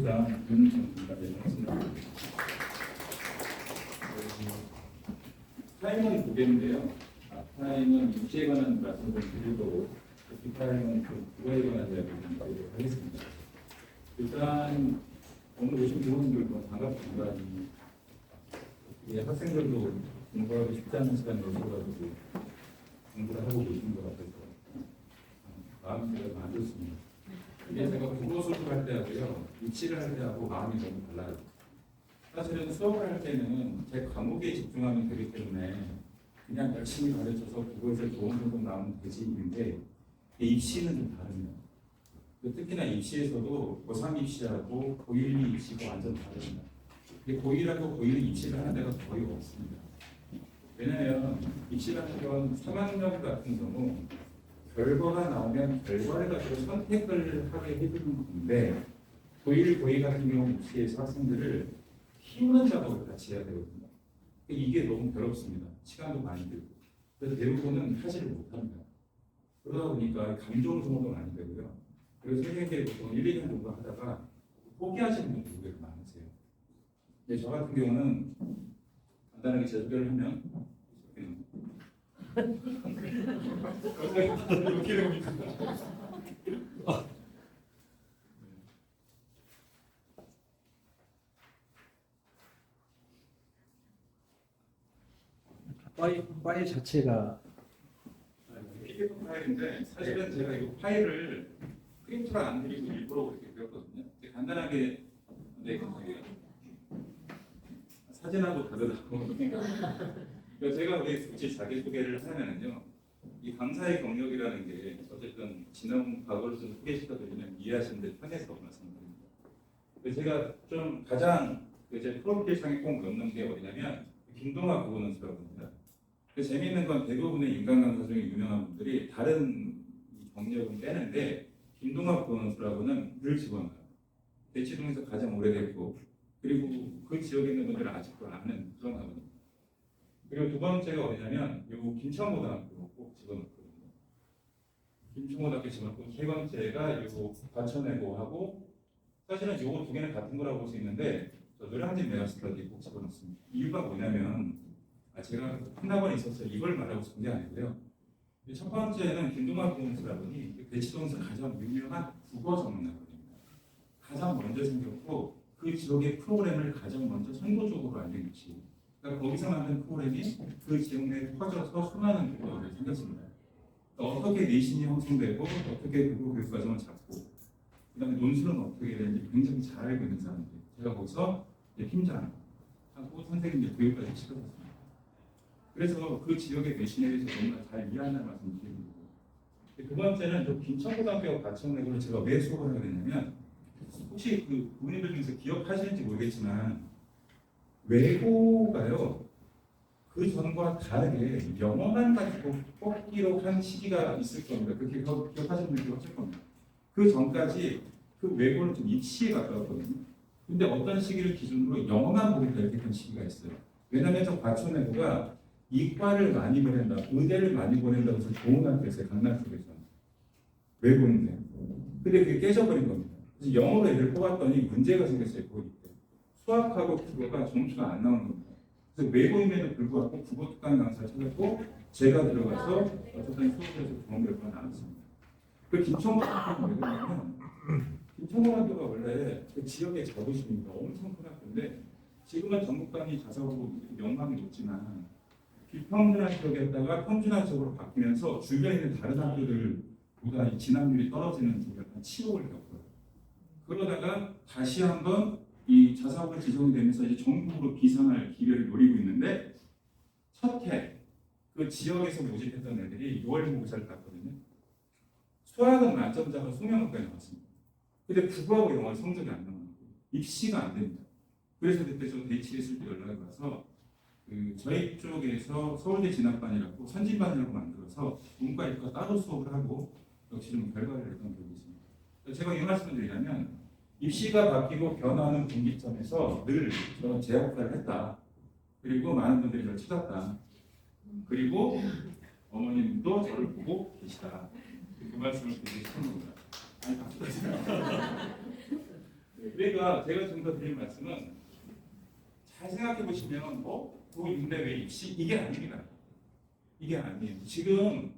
연구소장 윤정입니다. 반갑습니다. 타임은 두 개인데요. 타임은 입시에 관한 말씀을 드리고, 뒷타임은 국어에 관한 이야기를 드리도록 하겠습니다. 일단 오늘 오신 부모님들도 반갑습니다. 학생들도 공부하기 쉽지 않은 시간에 오셔가지고 공부를 하고 계시는 것 같아서 마음이 되게 안 좋습니다. 이게 제가 국어 수업할 때하고요, 입시를 할 때하고 마음이 너무 달라요. 사실은 수업을 할 때는 제 과목에 집중하면 되기 때문에 그냥 열심히 가르쳐서 국어에서 좋은 정도 나오면 되지인데, 입시는 좀 다릅니다. 특히나 입시에서도 고3 입시하고 고1 입시가 완전 다릅니다. 고1하고 고1 입시를 하는 데가 거의 없습니다. 왜냐하면 입시라는 건 3학년 같은 경우 결과가 나오면 결과를 가지고 선택을 하게 해주는 건데, 고1, 고2 같은 경우 입시에서 학생들을 키우는 작업을 같이 해야 되거든요. 이게 너무 괴롭습니다. 시간도 많이 들고. 그래서 대부분은 하지를 못합니다. 그러다 보니까 감정 소모도 많이 되고요. 그래서 선생님들이 보통 1, 2년 정도 하다가 포기하시는 분들이 많으세요. 저 같은 경우는 간단하게 제 소개를 하면 이렇게 됩니다. 파일 자체가 PDF 파일인데, 사실은 제가 이 파일을 프린트를 안 드리고 일부러 그렇게 그렸거든요. 간단하게 사진하고 다르다고. 제가 우리 굳이 자기소개를 하면은요, 이 강사의 경력이라는 게 어쨌든 지난 과거를 좀 소개시켜드리면 이해하시는데 편해서 말씀드립니다. 제가 좀 가장 제 프로필 상에 꼭 넣는 게 어디냐면 김동학 국어논술이라고 합니다. 재미있는 건 대부분의 인간관계 중에 유명한 분들이 다른 경력은 빼는데 김동학 국어논술하고는 늘 집어넣어요. 대치동에서 가장 오래됐고, 그리고 그 지역에 있는 분들은 아직도 아는 그런 학원입니다. 그리고 두 번째가 어디냐면 요 김천고등학교 꼭 집어넣거든요. 김천고등학교 집어넣고, 세 번째가 요 과천외고하고, 사실은 요거 두 개는 같은 거라고 볼 수 있는데 노량진 메가스터디 꼭 집어넣습니다. 이유가 뭐냐면 제가 한학원에 있어서 이걸 말하고 싶은 게 아니고요. 첫 번째는 김동학 국어논술학원이 대치동에서 가장 유명한 국어 전문학원입니다. 가장 먼저 생겼고, 그 지역의 프로그램을 가장 먼저 선도적으로 알린 위치. 그러니까 거기서 만든 프로그램이 그 지역 내에 퍼져서 수많은 국어가 생겼습니다. 그러니까 어떻게 내신이 형성되고, 어떻게 국어 교육 과정을 잡고, 그다음에 논술은 어떻게 되는지 굉장히 잘 알고 있는 사람들. 제가 거기서 팀장하고 선생님들 교육까지 시켰습니다. 그래서 그 지역의 내신에 대해서 정말 잘 이해하는 말씀 드리고, 두 번째는 저 김천고등학교 과천외고를 제가 왜 수업을 하게 됐냐면, 혹시 그 부모님들 중에서 기억하시는지 모르겠지만 외고가요, 그 전과 다르게 영어만 가지고 뽑기로 한 시기가 있을 겁니다. 그렇게 기억하시는 분들이 없을 겁니다. 그 전까지 그 외고는 좀 입시에 가까웠거든요. 근데 어떤 시기를 기준으로 영어만 보게 된 시기가 있어요. 왜냐하면 저 과천외고가 이과를 많이 보낸다, 의대를 많이 보낸다고 해서 좋은 학교였어요. 강남 쪽에서. 외고인데. 근데 그게 깨져버린 겁니다. 그래서 영어로 애들 뽑았더니 문제가 생겼어요. 고2 때. 수학하고 국어가 점수가 안 나오는 겁니다. 그래서 외고임에도 불구하고 국어 특강 강사를 찾았고, 제가 들어가서 어쨌든 수업에서 좋은 결과가 나왔습니다. 그 김천고등학교는 왜 그러냐면, 김천고등학교가 원래 그 지역의 자부심입니다. 엄청 큰 학교인데, 지금은 전국단위 자사고로 명망이 높지만, 비평준화 지역이었다가 평준화 지역으로 바뀌면서 주변에 있는 다른 학교들보다 진학률이 떨어지는 좀 약간 치욕을 겪어요. 그러다가 다시 한번 이 자사고가 지정이 되면서 이제 전국으로 비상할 기회를 노리고 있는데, 첫 해 그 지역에서 모집했던 애들이 6월 모의사를 봤거든요. 수학은 만점자가 20명까지 나왔습니다. 근데 국어하고 영어 성적이 안 나와요. 입시가 안 됩니다. 그래서 그때 저 대치했을 때 연락이 와서 저희 쪽에서 서울대 진학반이라고 선진반이라고 만들어서 문과 이과 따로 수업을 하고 역시 좀 결과를 냈던 기억이 있습니다. 제가 이 말씀을 드리자면, 입시가 바뀌고 변화하는 분기점에서 늘 저는 제 역할을 했다. 그리고 많은 분들이 저를 찾았다. 그리고 어머님도 저를 보고 계시다. 그 말씀을 드리고 싶은 겁니다. 아니, 박수. 근데 그러니까 제가 지금 더 드릴 말씀은 잘 생각해 보시면 고6인데 왜 입시? 이게 아닙니다. 이게 아니에요. 지금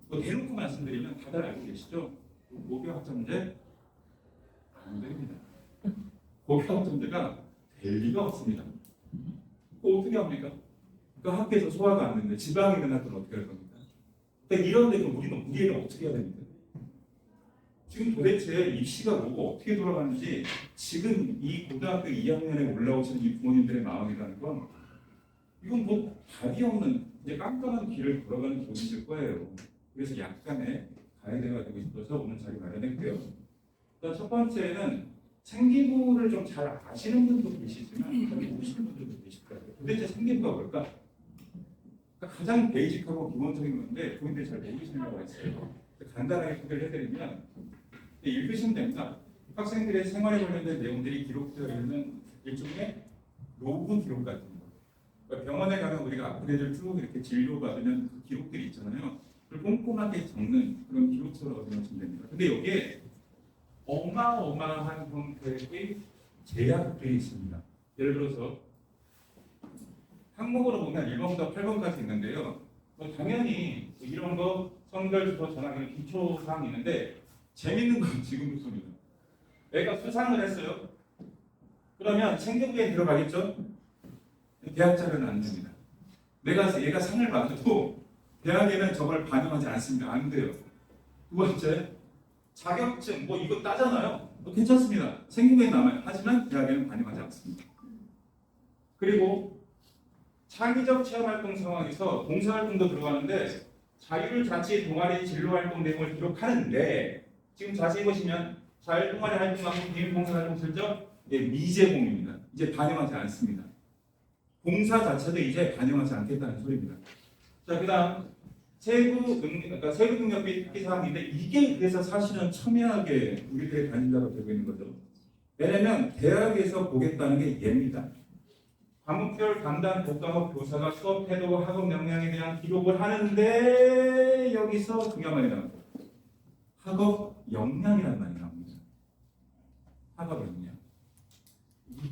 뭐 대놓고 말씀드리면 다들 알고 계시죠? 고교 학점제 안 됩니다. 고교 학점제가 될 리가 없습니다. 어떻게 합니까? 그 학교에서 소화가 안 되는데 지방에 있는 학교는 어떻게 할 겁니까? 그러니까 이런 데서 우리는 우리를 어떻게 해야 됩니까? 지금 도대체 입시가 뭐고 어떻게 돌아가는지 지금 이 고등학교 2학년에 올라오시는 이 부모님들의 마음이라는 건 이건 뭐 답이 없는 이제 깜깜한 길을 걸어가는 기분이실 거예요. 그래서 약간의 가이드가 되고 싶어서 오늘 자리 마련했고요. 일단 첫 번째는 생기부를 좀 잘 아시는 분도 계시지만 잘 모르시는 분들도 계실 거예요. 도대체 생기부가 뭘까? 그러니까 가장 베이직하고 기본적인 건데 본인들이 잘 모르시는 경우가 있어요. 간단하게 소개를 해드리면 읽으시면 됩니다. 학생들의 생활에 관련된 내용들이 기록되어 있는 일종의 로그 기록 같은 거. 그러니까 병원에 가면 우리가 아픈 애들 쭉 이렇게 진료받으면 그 기록들이 있잖아요. 그걸 꼼꼼하게 적는 그런 기록서라고 생각하시면 됩니다. 근데 여기에 어마어마한 형태의 제약들이 있습니다. 예를 들어서 항목으로 보면 1번부터 8번까지 있는데요. 당연히 이런 거 성별, 주소, 전화기는 기초사항이 있는데 재밌는 건 지금부터입니다. 애가 수상을 했어요. 그러면 생계부에 들어가겠죠? 대학 자료는 안 됩니다. 얘가 상을 받아도 대학에는 저걸 반영하지 않습니다. 안 돼요. 두 번째, 자격증 이거 따잖아요. 괜찮습니다. 생계부에 남아요. 하지만 대학에는 반영하지 않습니다. 그리고 창의적 체험활동 상황에서 봉사활동도 들어가는데 자율자치 동아리 진로활동 내용을 기록하는데 지금 자세히 보시면 자율동아리 활동하고 개인 봉사활동 실적 미제공입니다. 이제 반영하지 않습니다. 봉사 자체도 이제 반영하지 않겠다는 소리입니다. 자, 그다음 세부 능력비 특기 사항인데 이게 그래서 사실은 첨예하게 우리들의 단일화가 되고 있는 거죠. 왜냐하면 대학에서 보겠다는 게 얘입니다. 과목별 담당 교과목 교사가 수업 태도, 학업 역량에 대한 기록을 하는데 여기서 중요한 말이 나옵니다. 학업 역량이라는 말이 나옵니다. 학업 역량.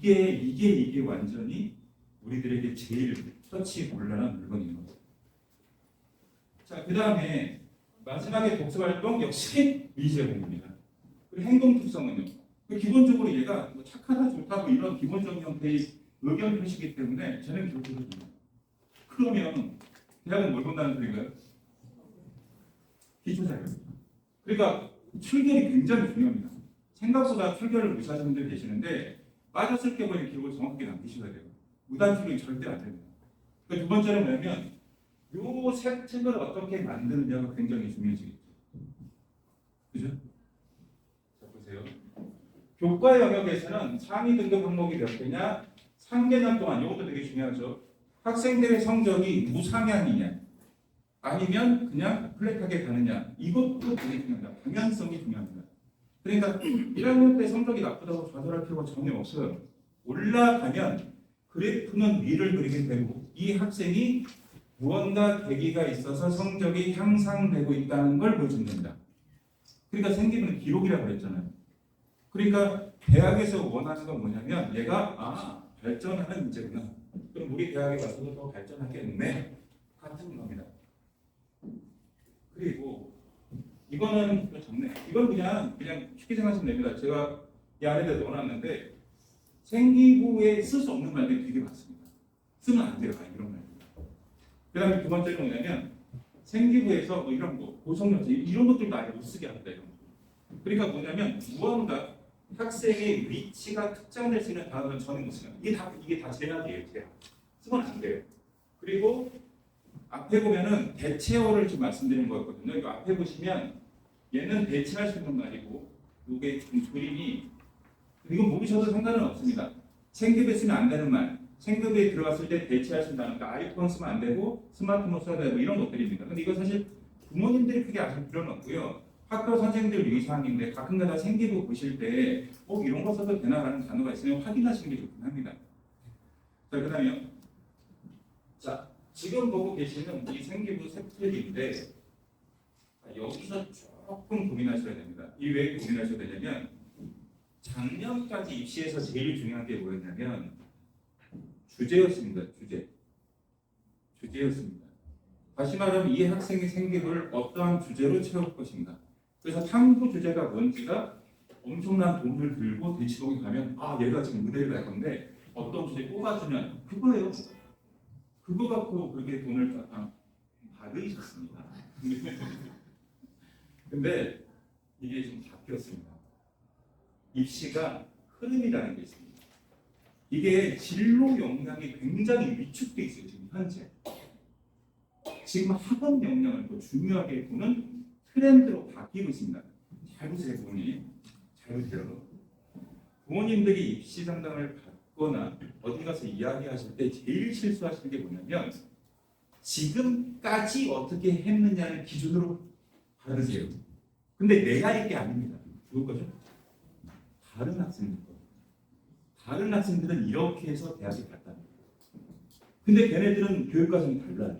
이게 완전히 우리들에게 제일 터치곤란한 물건인 겁니다. 자, 그 다음에 마지막에 독서활동 역시 미제공입니다. 그리고 행동 특성은요. 기본적으로 얘가 착하다, 좋다 이런 기본적인 형태의 의견 표시이기 때문에 쟤는 교수를 줍니다. 그러면 대학은 뭘 본다는 소리인가요? 기초자료. 그러니까 출결이 굉장히 중요합니다. 생각보다 출결을 무시하시는 분들이 계시는데 빠졌을 경우에 기록을 정확하게 남기셔야 돼요. 무단 출결이 절대 안 됩니다. 두 번째는 뭐냐면 요 세특을 어떻게 만드느냐가 굉장히 중요해지겠죠. 그죠? 자, 보세요. 교과 영역에서는 상위 등급 항목이 몇 개냐? 3개년 동안 이것도 되게 중요하죠. 학생들의 성적이 무상향이냐 아니면 그냥 플랫하게 가느냐 이것도 되게 중요합니다. 방향성이 중요합니다. 그러니까 1학년 때 성적이 나쁘다고 좌절할 필요가 전혀 없어요. 올라가면 그래프는 위를 그리게 되고 이 학생이 무언가 계기가 있어서 성적이 향상되고 있다는 걸 보여주는 겁니다. 그러니까 생기부는 기록이라고 그랬잖아요. 그러니까 대학에서 원하는 건 뭐냐면 얘가 발전하는 문제구나. 그럼 우리 대학에 가서도 더 발전하겠네. 같은 겁니다. 그리고 이거는 좀 적네. 이건 그냥 쉽게 생각하시면 됩니다. 제가 이 안에다 넣어놨는데 생기부에 쓸 수 없는 말들이 되게 많습니다. 쓰면 안 돼요. 이런 말. 그 다음에 두 번째는 뭐냐면 생기부에서 이런 거, 고성명제 이런 것들도 아예 못 쓰게 합니다. 그러니까 뭐냐면 무언가 학생의 위치가 특정될 수 있는 단어는 전혀 못 쓰는 이게 다 제약이에요. 제약. 쓰면 안 돼요. 그리고 앞에 보면은 대체어를 좀 말씀드린 거거든요. 이거 앞에 보시면 얘는 대체할 수 있는 말이고 이게 좀 그림이 이건 모르셔도 상관은 없습니다. 생기부에 쓰면 안 되는 말. 생급에 들어갔을 때 대체할 수 있다는 거 아이폰 쓰면 안 되고 스마트폰 써야 되고 이런 것들입니다. 근데 이거 사실 부모님들이 크게 아실 필요는 없고요. 학교 선생님들 유의사항인데 가끔가다 생기부 보실 때 이런 거 써도 되나라는 단어가 있으면 확인하시는 게 좋긴 합니다. 자, 그 다음에요. 자, 지금 보고 계시는 이 생기부 세특인데 여기서 조금 고민하셔야 됩니다. 이 왜 고민하셔야 되냐면 작년까지 입시에서 제일 중요한 게 뭐였냐면 주제였습니다. 주제였습니다. 다시 말하면 이 학생의 생기부를 어떠한 주제로 채울 것인가. 그래서 탐구 주제가 뭔지가 엄청난 돈을 들고 대치동에 가면 얘가 지금 의대를 갈 건데 어떤 주제 뽑아주면 그거예요. 그거 갖고 그렇게 돈을 받으셨습니다. 근데 이게 좀 바뀌었습니다. 입시가 흐름이라는 게 있습니다. 이게 진로 역량이 굉장히 위축돼 있어요. 지금 현재. 지금 학업 역량을 더 중요하게 보는 트렌드로 바뀌고 있습니다. 잘 보세요, 부모님. 잘 보세요. 부모님들이 입시 상담을 받거나 어디 가서 이야기하실 때 제일 실수하시는 게 뭐냐면 지금까지 어떻게 했느냐를 기준으로 받으세요. 근데 내가 할 게 아닙니다. 누구 거죠? 다른 학생들 거. 다른 학생들은 이렇게 해서 대학에 갔답니다. 근데 걔네들은 교육 과정이 달라요.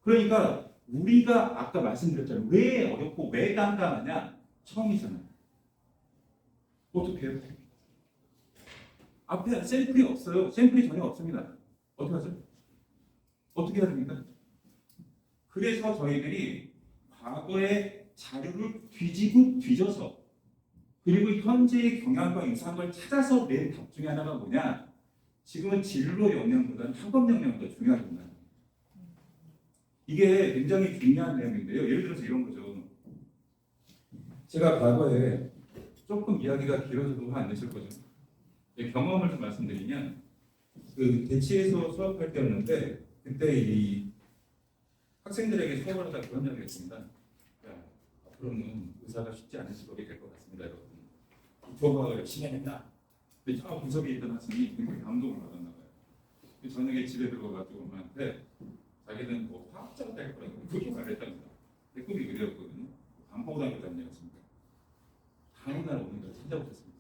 그러니까 우리가 아까 말씀드렸잖아요. 왜 어렵고 왜 깜깜하냐? 처음이잖아요. 어떻게 해요? 앞에 샘플이 없어요. 샘플이 전혀 없습니다. 어떻게 하죠? 어떻게 해야 됩니까? 그래서 저희들이 과거의 자료를 뒤져서 그리고 현재의 경향과 유사한 걸 찾아서 낸 답 중에 하나가 뭐냐? 지금은 진로 역량보다는 학업 역량이 더 중요합니다. 이게 굉장히 중요한 내용인데요. 예를 들어서 이런 거죠. 제가 과거에 조금 이야기가 길어져도 화 안 내실 거죠. 경험을 좀 말씀드리면 그 대치에서 수업할 때였는데 그때 이 학생들에게 수업을 하다 그런 이야기를 했습니다. 야, 앞으로는 의사가 쉽지 않은 직업이 될 것 같습니다, 여러분. 수업을 열심히 했다. 근데 저 구석에 있던 학생이 굉장히 감동을 받았나 봐요. 저녁에 집에 들어가가지고 엄마한테 자기는 뭐 화학자가 될 거라고 그렇게 말했답니다. 내 꿈이 의대였거든요. 반포고등학교 다녔습니다. 다음 날 오는 날 찾아오셨습니다.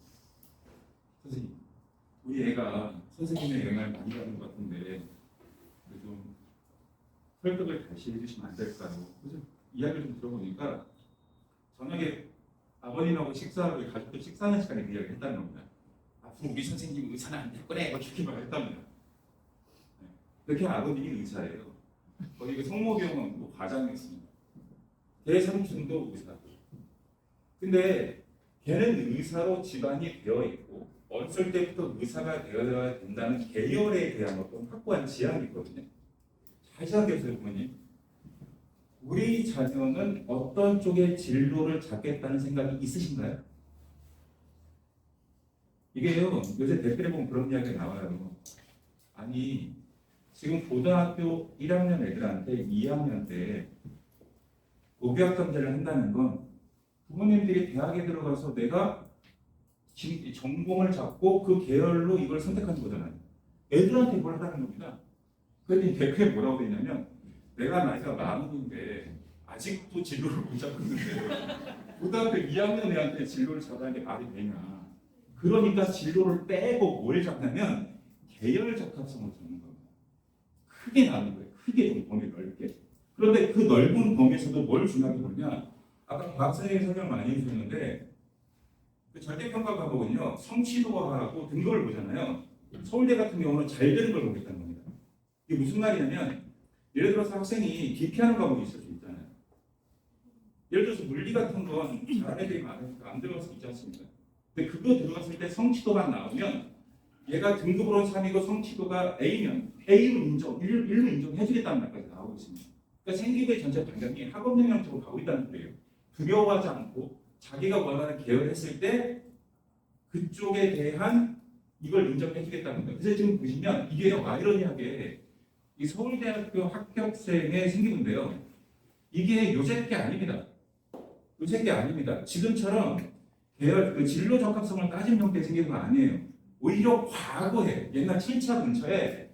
선생님, 우리 애가 선생님의 영향을 많이 받는 것 같은데 좀 설득을 다시 해주시면 안 될까요? 그래서 이야기를 좀 들어보니까 저녁에 아버님하고 식사하고 가족들 식사하는 시간에 그 이야기를 했다는 겁니다. 앞으로 우리 선생님 의사는 안 될 거네. 이렇게 말했답니다. 그렇게 아버님이 의사예요. 거기 그 성모병원 뭐 과장이었습니다. 대삼촌도 의사고. 근데 걔는 의사로 집안이 되어 있고 어렸을 때부터 의사가 되어야 된다는 계열에 대한 어떤 확고한 지향이 있거든요. 잘 생각해보세요, 부모님. 우리 자녀는 어떤 쪽의 진로를 잡겠다는 생각이 있으신가요? 이게요, 요새 댓글에 보면 그런 이야기가 나와요. 아니, 지금 고등학교 1학년 애들한테 2학년 때 고교학점제를 한다는 건 부모님들이 대학에 들어가서 내가 전공을 잡고 그 계열로 이걸 선택하는 거잖아요. 애들한테 뭘 하라는 겁니다. 그랬더니 댓글에 뭐라고 되냐면 내가 나이가 40인데 아직도 진로를 못 잡고 있는데 고등학교 2학년 애한테 진로를 잡아야 게 말이 되냐. 그러니까 진로를 빼고 뭘 잡냐면 계열 적합성을 잡는 겁니다. 크게 나누는 거예요. 크게 좀 범위 넓게. 그런데 그 넓은 범위에서도 뭘 중요하게 보냐. 아까 박 선생님이 설명 많이 해주셨는데 그 절대평가 과목은요. 성취도하고 등급을 보잖아요. 서울대 같은 경우는 잘 되는 걸 보겠다는 겁니다. 이게 무슨 말이냐면 예를 들어서 학생이 기피하는 과목이 있을 수 있잖아요. 예를 들어서 물리 같은 건 잘하는 애들이 많으니까 안 들어갈 수 있지 않습니까? 근데 그거 들어갔을 때 성취도만 나오면 얘가 등급으로는 3이고 성취도가 A면 A로 인정, 1로 인정해주겠다는 말까지 나오고 있습니다. 그러니까 생기부의 전체 방향이 학업 역량 쪽으로 가고 있다는 거예요. 두려워하지 않고 자기가 원하는 계열을 했을 때 그쪽에 대한 이걸 인정해주겠다는 거예요. 그래서 지금 보시면 이게 아이러니하게 이 서울대학교 합격생의 생기부인데요. 이게 요새 게 아닙니다. 요새 게 아닙니다. 지금처럼 계열, 그 진로 적합성을 따진 형태의 생기부가 아니에요. 오히려 과거에 옛날 7차 근처에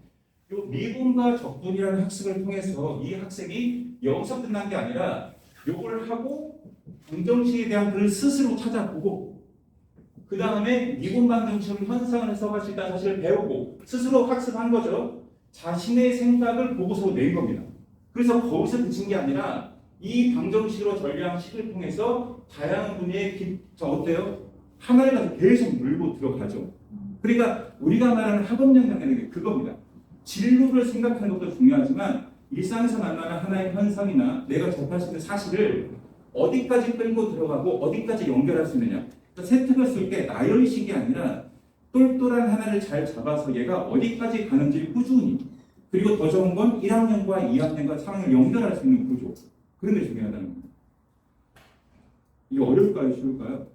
요 미분과 적분이라는 학습을 통해서 이 학생이 여기서 끝난 게 아니라 요걸 하고 방정식에 대한 글을 스스로 찾아보고 그 다음에 미분 방정식을 현상을 써갈 수 있다는 사실을 배우고 스스로 학습한 거죠. 자신의 생각을 보고서 낸 겁니다. 그래서 거기서 그친 게 아니라 이 방정식으로 전량식을 통해서 다양한 분야의 어때요? 하나를 가지고 계속 물고 들어가죠. 그러니까 우리가 말하는 학업역량이라는 게 그겁니다. 진로를 생각하는 것도 중요하지만 일상에서 만나는 하나의 현상이나 내가 접할 수 있는 사실을 어디까지 끌고 들어가고 어디까지 연결할 수 있느냐. 그러니까 세특을 쓸 때 나열식이 아니라 똘똘한 하나를 잘 잡아서 얘가 어디까지 가는지를 꾸준히, 그리고 더 좋은 건 1학년과 2학년과 3학년을 연결할 수 있는 구조, 그런 게 중요하다는 겁니다. 이게 어려울까요? 쉬울까요?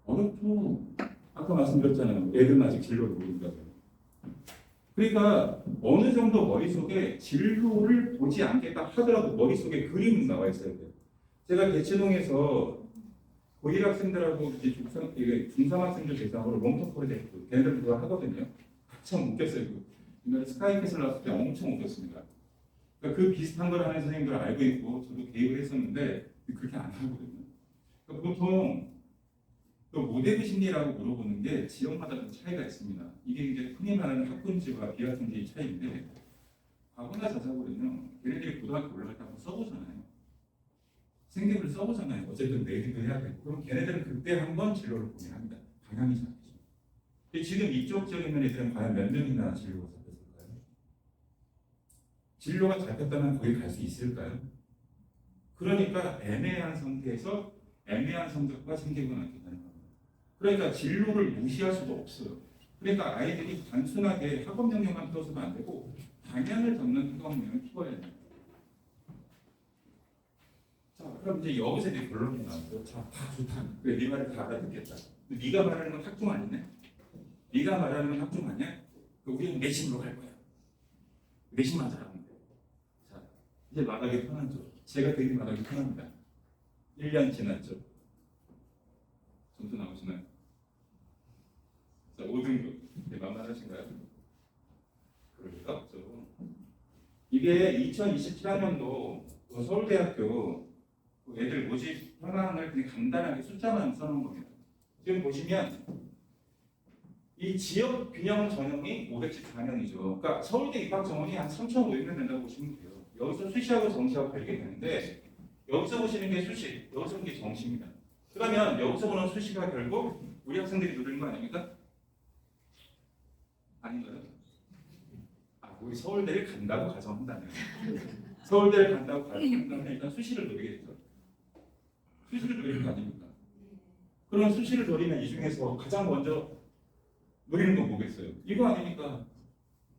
어렵죠. 아까 말씀드렸잖아요. 애들은 아직 진로를 모른다고. 그러니까 어느 정도 머릿속에 진로를 보지 않겠다 하더라도 머릿속에 그림이 나와 있어야 돼요. 제가 개치동에서 고1 학생들하고 이제 중3 학생들 대상으로 롱터 프로젝트 걔네들 그거 하거든요. 참 웃겼어요. 옛날에 스카이캐슬 나왔을 때 엄청 웃겼습니다. 그러니까 그 비슷한 걸 하는 선생님들을 알고 있고 저도 개입을 했었는데 그렇게 안 하거든요. 그러니까 보통 또 모대비 심리라고 물어보는 게 지역마다 좀 차이가 있습니다. 이게 이제 흔히 말하는 학군지와 비학군지의 차이인데, 과거나 자사고는요, 걔네들이 고등학교 올라갈 때 한번 써보잖아요. 생계부를 써보잖아요. 어쨌든 내기도 해야 되고. 그럼 걔네들은 그때 한번 진로를 고민합니다. 방향이 잡히죠. 근데 지금 이쪽 지역에 있는 애들은 과연 몇 명이나 진로가 잡혔을까요? 진로가 잡혔다면 거기 갈 수 있을까요? 그러니까 애매한 상태에서 애매한 성적과 생계가 나게 되는 겁니다. 그러니까 진로를 무시할 수도 없어요. 그러니까 아이들이 단순하게 학업 역량만 키워서도 안 되고 방향을 잡는 학업 역량을 키워야 돼요. 자, 그럼 이제 여기서 이제 결론이 나왔어요. 자, 다 좋다. 그래, 네 말을 다 알아듣겠다. 근데 네가 말하는 건 학종 아니네? 네가 말하는 건 학종 아니야? 우리는 내신으로 갈 거야. 내신만 잘하면 돼. 자, 이제 말하기 편하죠. 제가 되게 말하기 편합니다. 1년 지났죠. 점수 나오시나요? 자, 5등급. 네, 만만하신가요? 그럴 리가 없죠. 이게 2027학년도 서울대학교 애들 모집 현황을 그냥 간단하게 숫자만 써놓은 겁니다. 지금 보시면 이 지역 균형 전형이 514명이죠. 그러니까 서울대 입학 정원이 한 3,500명 된다고 보시면 돼요. 여기서 수시하고 정시하고 다르게 되는데 여기서 보시는 게 수시, 여기서 보는 게 정시입니다. 그러면 여기서 보는 수시가 결국 우리 학생들이 누리는 거 아닙니까? 아닌가요? 아, 우리 서울대를 간다고 가정한다면 서울대를 간다고 가정한다면 일단 수시를 노리겠죠. 수시를 노리는 거 아닙니까? 그러면 수시를 노리면 이 중에서 가장 먼저 노리는 건 뭐겠어요? 이거 아닙니까?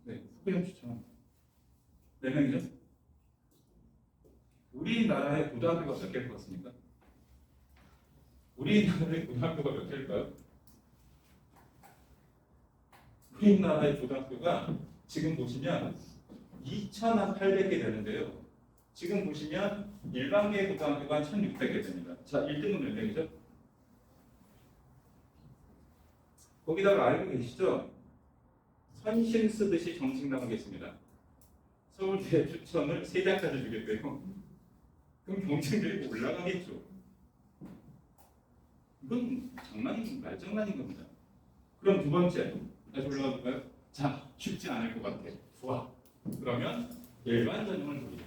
네, 후배형 추천. 몇 명이죠? 우리나라의 고등학교가 몇 개일 것 같습니까? 우리나라의 고등학교가 몇 개일까요? 우리나라의 고등학교가 지금 보시면 2,800개 되는데요. 지금 보시면 일반계 고등학교가 1,600개 됩니다. 자, 1등은 몇 명이죠? 거기다가 알고 계시죠? 선심 쓰듯이 정식 나오겠습니다. 서울대 추천을 3장까지 주겠대요. 그럼 경쟁률이 올라가겠죠. 이건 장난인, 말장난인 겁니다. 그럼 두 번째, 다시 올라가 볼까요? 자, 쉽지 않을 것 같아. 좋아. 그러면 일반 전형을 돌려.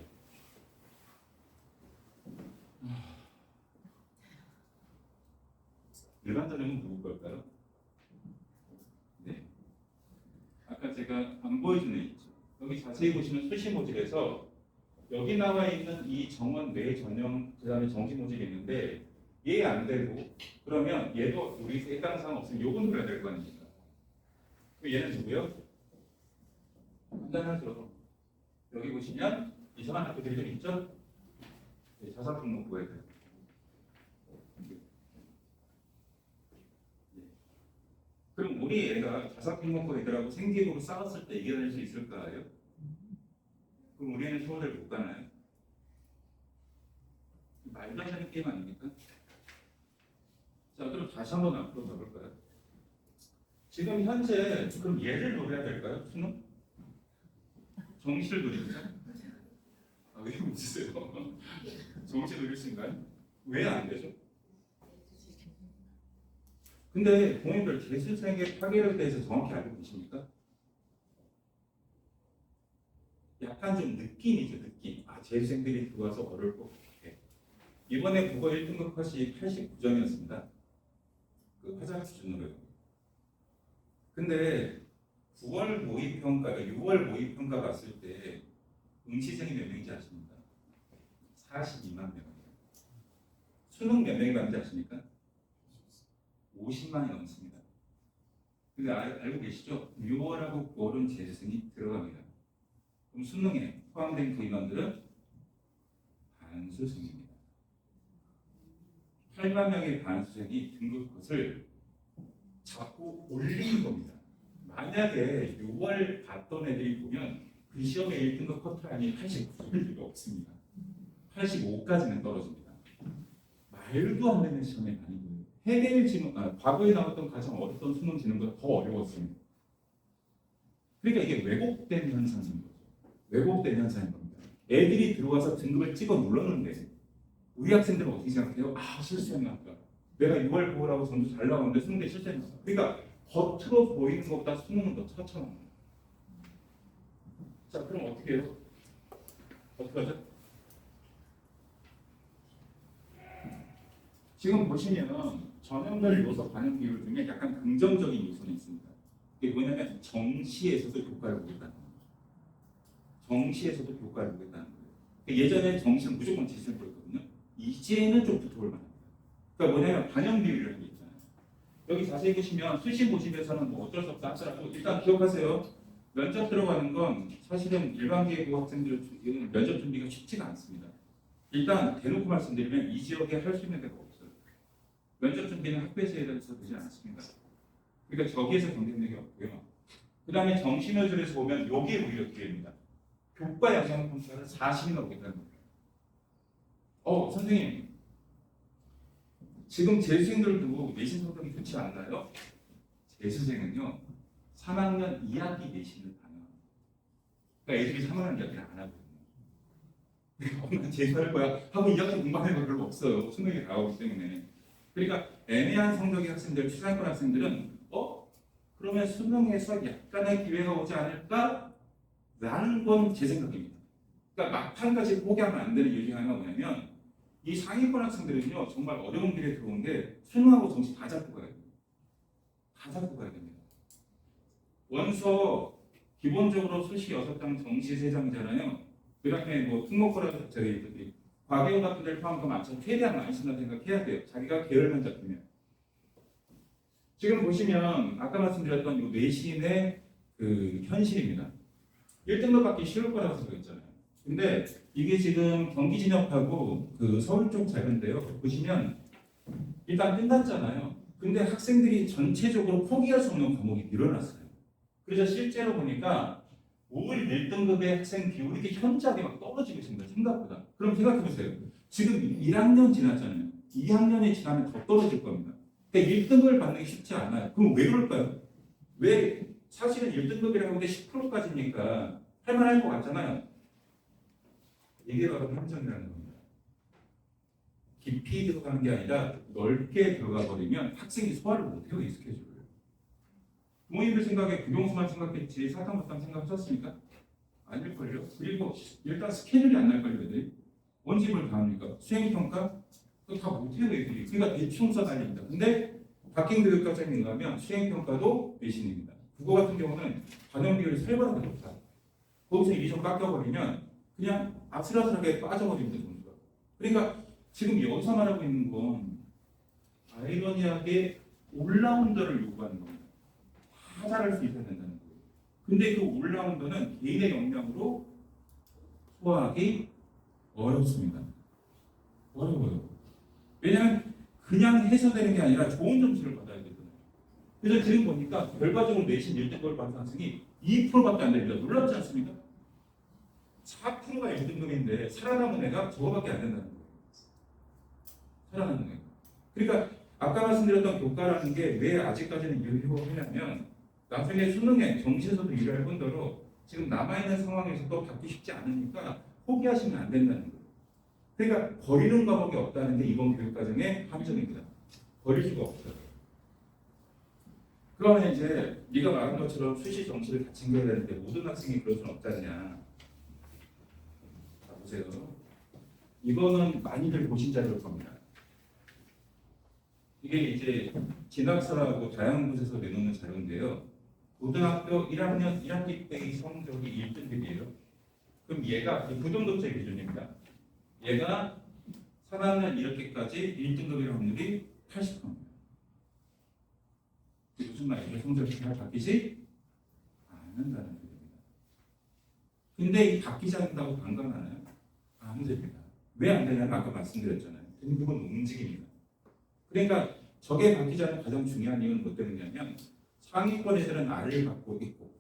일반 전형은 누구 걸까요? 네. 아까 제가 안 보여준 애 있죠. 여기 자세히 보시면 수시 모집에서 여기 나와 있는 이 정원 뇌 전형, 그 다음에 정시 모집이 있는데 얘 안 되고 그러면 얘도 우리 해당사항 없으면 요건 들어야 될 거 아닙니까? 그럼 얘는 누구요? 간단하죠. 여기 보시면 이상한 학교들이 좀 있죠? 네, 자사 등록부 애들. 그럼 우리 애가 자사 등록부 애들하고 생기부로 싸웠을 때 이겨낼 수 있을까요? 그럼 우리 애는 서울대를 못 가나요? 말도 안 되는 게임 아닙니까? 자, 그럼 다시 한번 앞으로 가볼까요? 지금 현재 그럼 얘를 노려야 될까요? 수능? 정시를 노리죠? 아, 왜 웃으세요? 정시 노릴 수 있나요? 왜 안 되죠? 근데 부모님들 재수생의 파괴력에 대해서 정확히 알고 계십니까? 약간 좀 느낌이죠, 느낌. 아, 재수생들이 들어와서 어려울 것 같아. 이번에 국어 1등급 컷이 89점이었습니다. 그 화자 기준으로요. 근데 9월 모의평가가 6월 모의평가 봤을 때 응시생이 몇 명인지 아십니까? 42만 명. 수능 몇 명이 받는지 아십니까? 50만이 넘습니다. 근데 알고 계시죠? 6월하고 9월은 재수생이 들어갑니다. 그럼 수능에 포함된 그 인원들은 반수생입니다. 8만 명의 반수생이 등급컷을 자꾸 올리는 겁니다. 만약에 6월 봤던 애들이 보면 그 시험에 1등급 커트라인이 89일 리가 없습니다. 85까지는 떨어집니다. 말도 안 되는 시험이 아니고요. 해외 지문, 과거에 나왔던 가장 어렵던 수능 지능보다 더 어려웠습니다. 그러니까 이게 왜곡된 현상인 거죠. 왜곡된 현상인 겁니다. 애들이 들어와서 등급을 찍어 눌렀는데 우리 학생들은 어떻게 생각해요? 아, 실수했나 보다. 내가 6월 9월하고 점수 잘 나왔는데 수능대 실수했나 보다. 그러니까 겉으로 보이는 것보다 수능은 더 처참합니다. 자, 그럼 어떻게 해요? 어떻게 하죠? 지금 보시면 전형별 요소 반영 비율 중에 약간 긍정적인 요소는 있습니다. 그게 뭐냐면 정시에서도 효과를 보겠다는 거예요. 정시에서도 효과를 보겠다는 거예요. 예전에 정시는 무조건 지수를 보였거든요. 이제는 좀 붙어볼 만합니다. 그러니까 뭐냐면 반영 비율이라는 게 있잖아요. 여기 자세히 보시면 수시 모집에서는 뭐 어쩔 수 없다 하더라도 일단 기억하세요. 면접 들어가는 건 사실은 일반계고 학생들 면접 준비가 쉽지가 않습니다. 일단 대놓고 말씀드리면 이 지역에 할 수 있는 데가 없어요. 면접 준비는 학교에서 해서 되지 않습니다. 그러니까 저기에서 경쟁력이 없고요. 그 다음에 정시면접에서 보면 여기에 오히려 기회입니다. 교과 영상 평가를 40이나 오겠다는 거예요. 선생님, 지금 재수생들도 내신 성적이 좋지 않나요? 재수생은요, 3학년 2학기 내신을 반영합니다. 그러니까 애들이 3학년 2학기를 안 하거든요. 엄마 재수할 거야 하고 2학기 공부하는 거 별로 없어요. 수능이 다가오기 때문에. 그러니까 애매한 성적의 학생들, 추상권 학생들은 그러면 수능에서 약간의 기회가 오지 않을까? 라는 건 제 생각입니다. 그러니까 막판까지 포기하면 안 되는 이유 중에 하나가 뭐냐면 이 상위권 학생들은요 정말 어려운 길에 들어온 게 수능하고 정시 다 잡고 가야 됩니다. 다 잡고 가야 됩니다. 원서 기본적으로 수시 6장 정시 3장이잖아요. 그 다음에 뭐 특목고라도 저희 과기형 같은 데를 포함하면 많죠. 최대한 많이 쓴다 생각해야 돼요. 자기가 계열만 잡히면. 지금 보시면 아까 말씀드렸던 이 내신의 그 현실입니다. 1등급 받기 쉬울 거라고 생각했잖아요. 근데 이게 지금 경기 진역하고 그 서울 쪽 자료인데요. 보시면 일단 끝났잖아요. 근데 학생들이 전체적으로 포기할 수 없는 과목이 늘어났어요. 그래서 실제로 보니까 올 1등급의 학생 비율이 이렇게 현저하게 막 떨어지고 있습니다. 생각보다. 그럼 생각해 보세요. 지금 1학년 지났잖아요. 2학년이 지나면 더 떨어질 겁니다. 그러니까 1등급을 받는 게 쉽지 않아요. 그럼 왜 그럴까요? 왜 사실은 1등급이라고 하는데 10%까지니까 할만할 것 같잖아요. 이게 바로 함정이라는 겁니다. 깊이 들어가는 게 아니라 넓게 들어가 버리면 학생이 소화를 못해요. 이 스케줄을. 부모님들 생각에 국영수만 생각했지 사탕수탕 생각하셨습니까? 아닐걸요. 그리고 일단 스케줄이 안 날걸요. 애들이. 원집을 다 합니까? 수행평가? 그거 다 못해요. 애들이. 그러니까 대충 써다닙니다. 근데 바뀐 교육과정에 가면 수행평가도 내신입니다. 국어 같은 경우는 반영 비율이 3배나 높다. 거기서 2점 깎여버리면 그냥 아슬아슬하게 빠져버립니다. 점수가. 그러니까 지금 여기서 말하고 있는 건 아이러니하게 올라운더를 요구하는 겁니다. 다 잘할 수 있어야 된다는 거예요. 근데 그 올라운더는 개인의 역량으로 소화하기 어렵습니다. 어려워요. 왜냐하면 그냥 해서 되는 게 아니라 좋은 점수를 받아야 되거든요. 그래서 지금 보니까 결과적으로 내신 1등급을 받은 학생이 2%밖에 안 됩니다. 놀랍지 않습니까? 4%가 1등급인데 살아남은 애가 저거밖에 안 된다는 거예요. 살아남은 애. 그러니까 아까 말씀드렸던 교과라는 게 왜 아직까지는 유효하냐면 나중에 수능에 정시에서도 유리할 뿐더러 지금 남아있는 상황에서도 받기 쉽지 않으니까 포기하시면 안 된다는 거예요. 그러니까 버리는 과목이 없다는 게 이번 교육과정의 함정입니다. 버릴 수가 없어요. 그러면 이제 네가 말한 것처럼 수시 정시를 다 챙겨야 되는데 모든 학생이 그럴 수는 없다냐. 자 보세요. 이거는 많이들 보신 자료일 겁니다. 이게 이제 진학서라고 다양한 곳에서 내놓는 자료인데요. 고등학교 1학년 1학기 때의 성적이 1등급이에요. 그럼 얘가 부등급제 기준입니다. 얘가 3학년 1학기까지 1등급일 확률이 80%입니다. 무슨 말이에요? 성적이 잘 바뀌지 않는다는 얘기입니다. 근데 이 바뀌지 않는다고 반감하나요? 안 됩니다. 왜 안 되냐면 아까 말씀드렸잖아요. 그건 움직임입니다. 그러니까 저게 바뀌지 않는 가장 중요한 이유는 뭐 때문이냐면 상위권 애들은 아래를 갖고 있고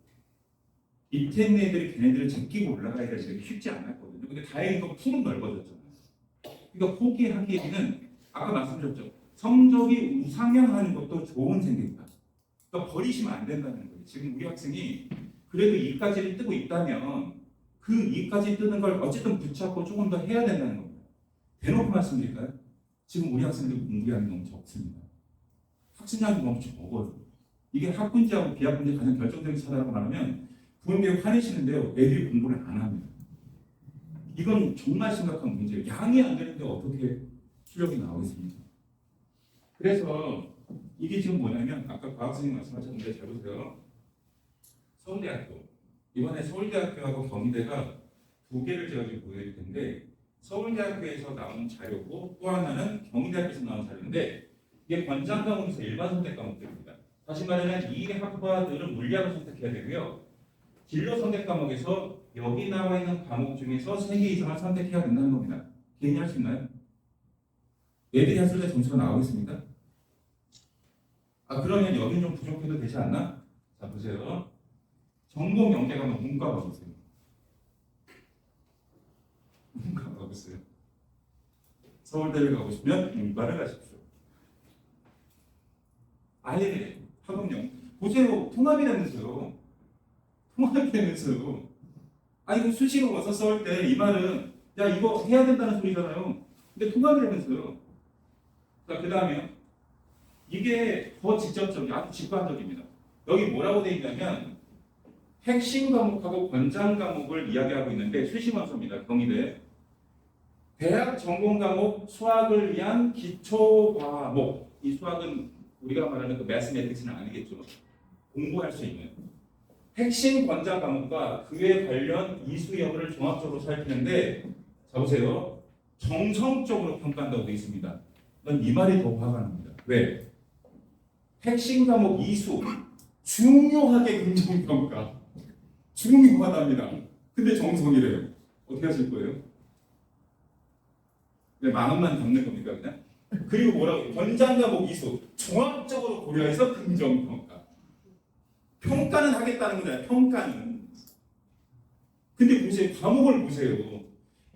밑에 있는 애들이 걔네들을 제끼고 올라가야 되는 게 쉽지 않았거든요. 근데 다행히 그 풀은 넓어졌잖아요. 그러니까 포기하기에는 아까 말씀드렸죠. 성적이 우상향하는 것도 좋은 생각이다. 그러니까 버리시면 안 된다는 거예요. 지금 우리 학생이 그래도 2까지를 뜨고 있다면 그 2까지 뜨는 걸 어쨌든 붙잡고 조금 더 해야 된다는 겁니다. 대놓고 말씀드릴까요? 지금 우리 학생들 공부량이 너무 적습니다. 학습량이 너무 적어요. 이게 학군지하고 비학군지 가장 결정적인 차이라고 말하면 부모님들이 화내시는데요. 애들이 공부를 안 합니다. 이건 정말 심각한 문제예요. 양이 안 되는데 어떻게 실력이 나오겠습니까? 그래서 이게 지금 뭐냐면 아까 과학선생님 말씀하셨는데 잘 보세요. 서울대학교 이번에 서울대학교하고 경희대가 두 개를 제가 지금 보여드릴 텐데 서울대학교에서 나온 자료고 또 하나는 경희대학교에서 나온 자료인데 이게 권장 과목에서 일반 선택 과목들입니다. 다시 말하면 이 학과들은 물리학을 선택해야 되고요. 진로 선택 과목에서 여기 나와 있는 과목 중에서 3개 이상을 선택해야 된다는 겁니다. 개인이 할 수 있나요? 애들이 했을 때 점수가 나오겠습니까? 그러면 여기는 좀 부족해도 되지 않나? 자, 보세요. 전공 연계 가면 문과 가보세요. 문과 가보세요. 서울대를 가고 싶으면 문과를 가십시오. 아예 학업용. 보세요. 통합이라면서요. 통합이라면서요. 이거 수시로 와서 써올 때 이 말은 야 이거 해야 된다는 소리잖아요. 근데 통합이라면서요. 자, 그 다음에요. 이게 더 직접적이고 아주 직관적입니다. 여기 뭐라고 되어 있냐면 핵심 과목하고 권장 과목을 이야기하고 있는데 수시원서입니다. 경희대. 대학 전공 과목 수학을 위한 기초 과목. 이 수학은 우리가 말하는 그 매스매틱스는 아니겠죠. 공부할 수 있는 핵심 권장 과목과 그에 관련 이수 여부를 종합적으로 살피는데 자 보세요. 정성적으로 평가한다고 되어 있습니다. 난 이 말이 더 화가 납니다. 왜? 핵심 과목 이수 중요하게 긍정평가 중요하답니다. 근데 정성이래요. 어떻게 하실 거예요? 마음만 담는 겁니까 그냥? 그리고 뭐라고 권장 과목 이수 종합적으로 고려해서 긍정평가 평가는 하겠다는 거잖아요. 평가는. 근데 보세요. 과목을 보세요.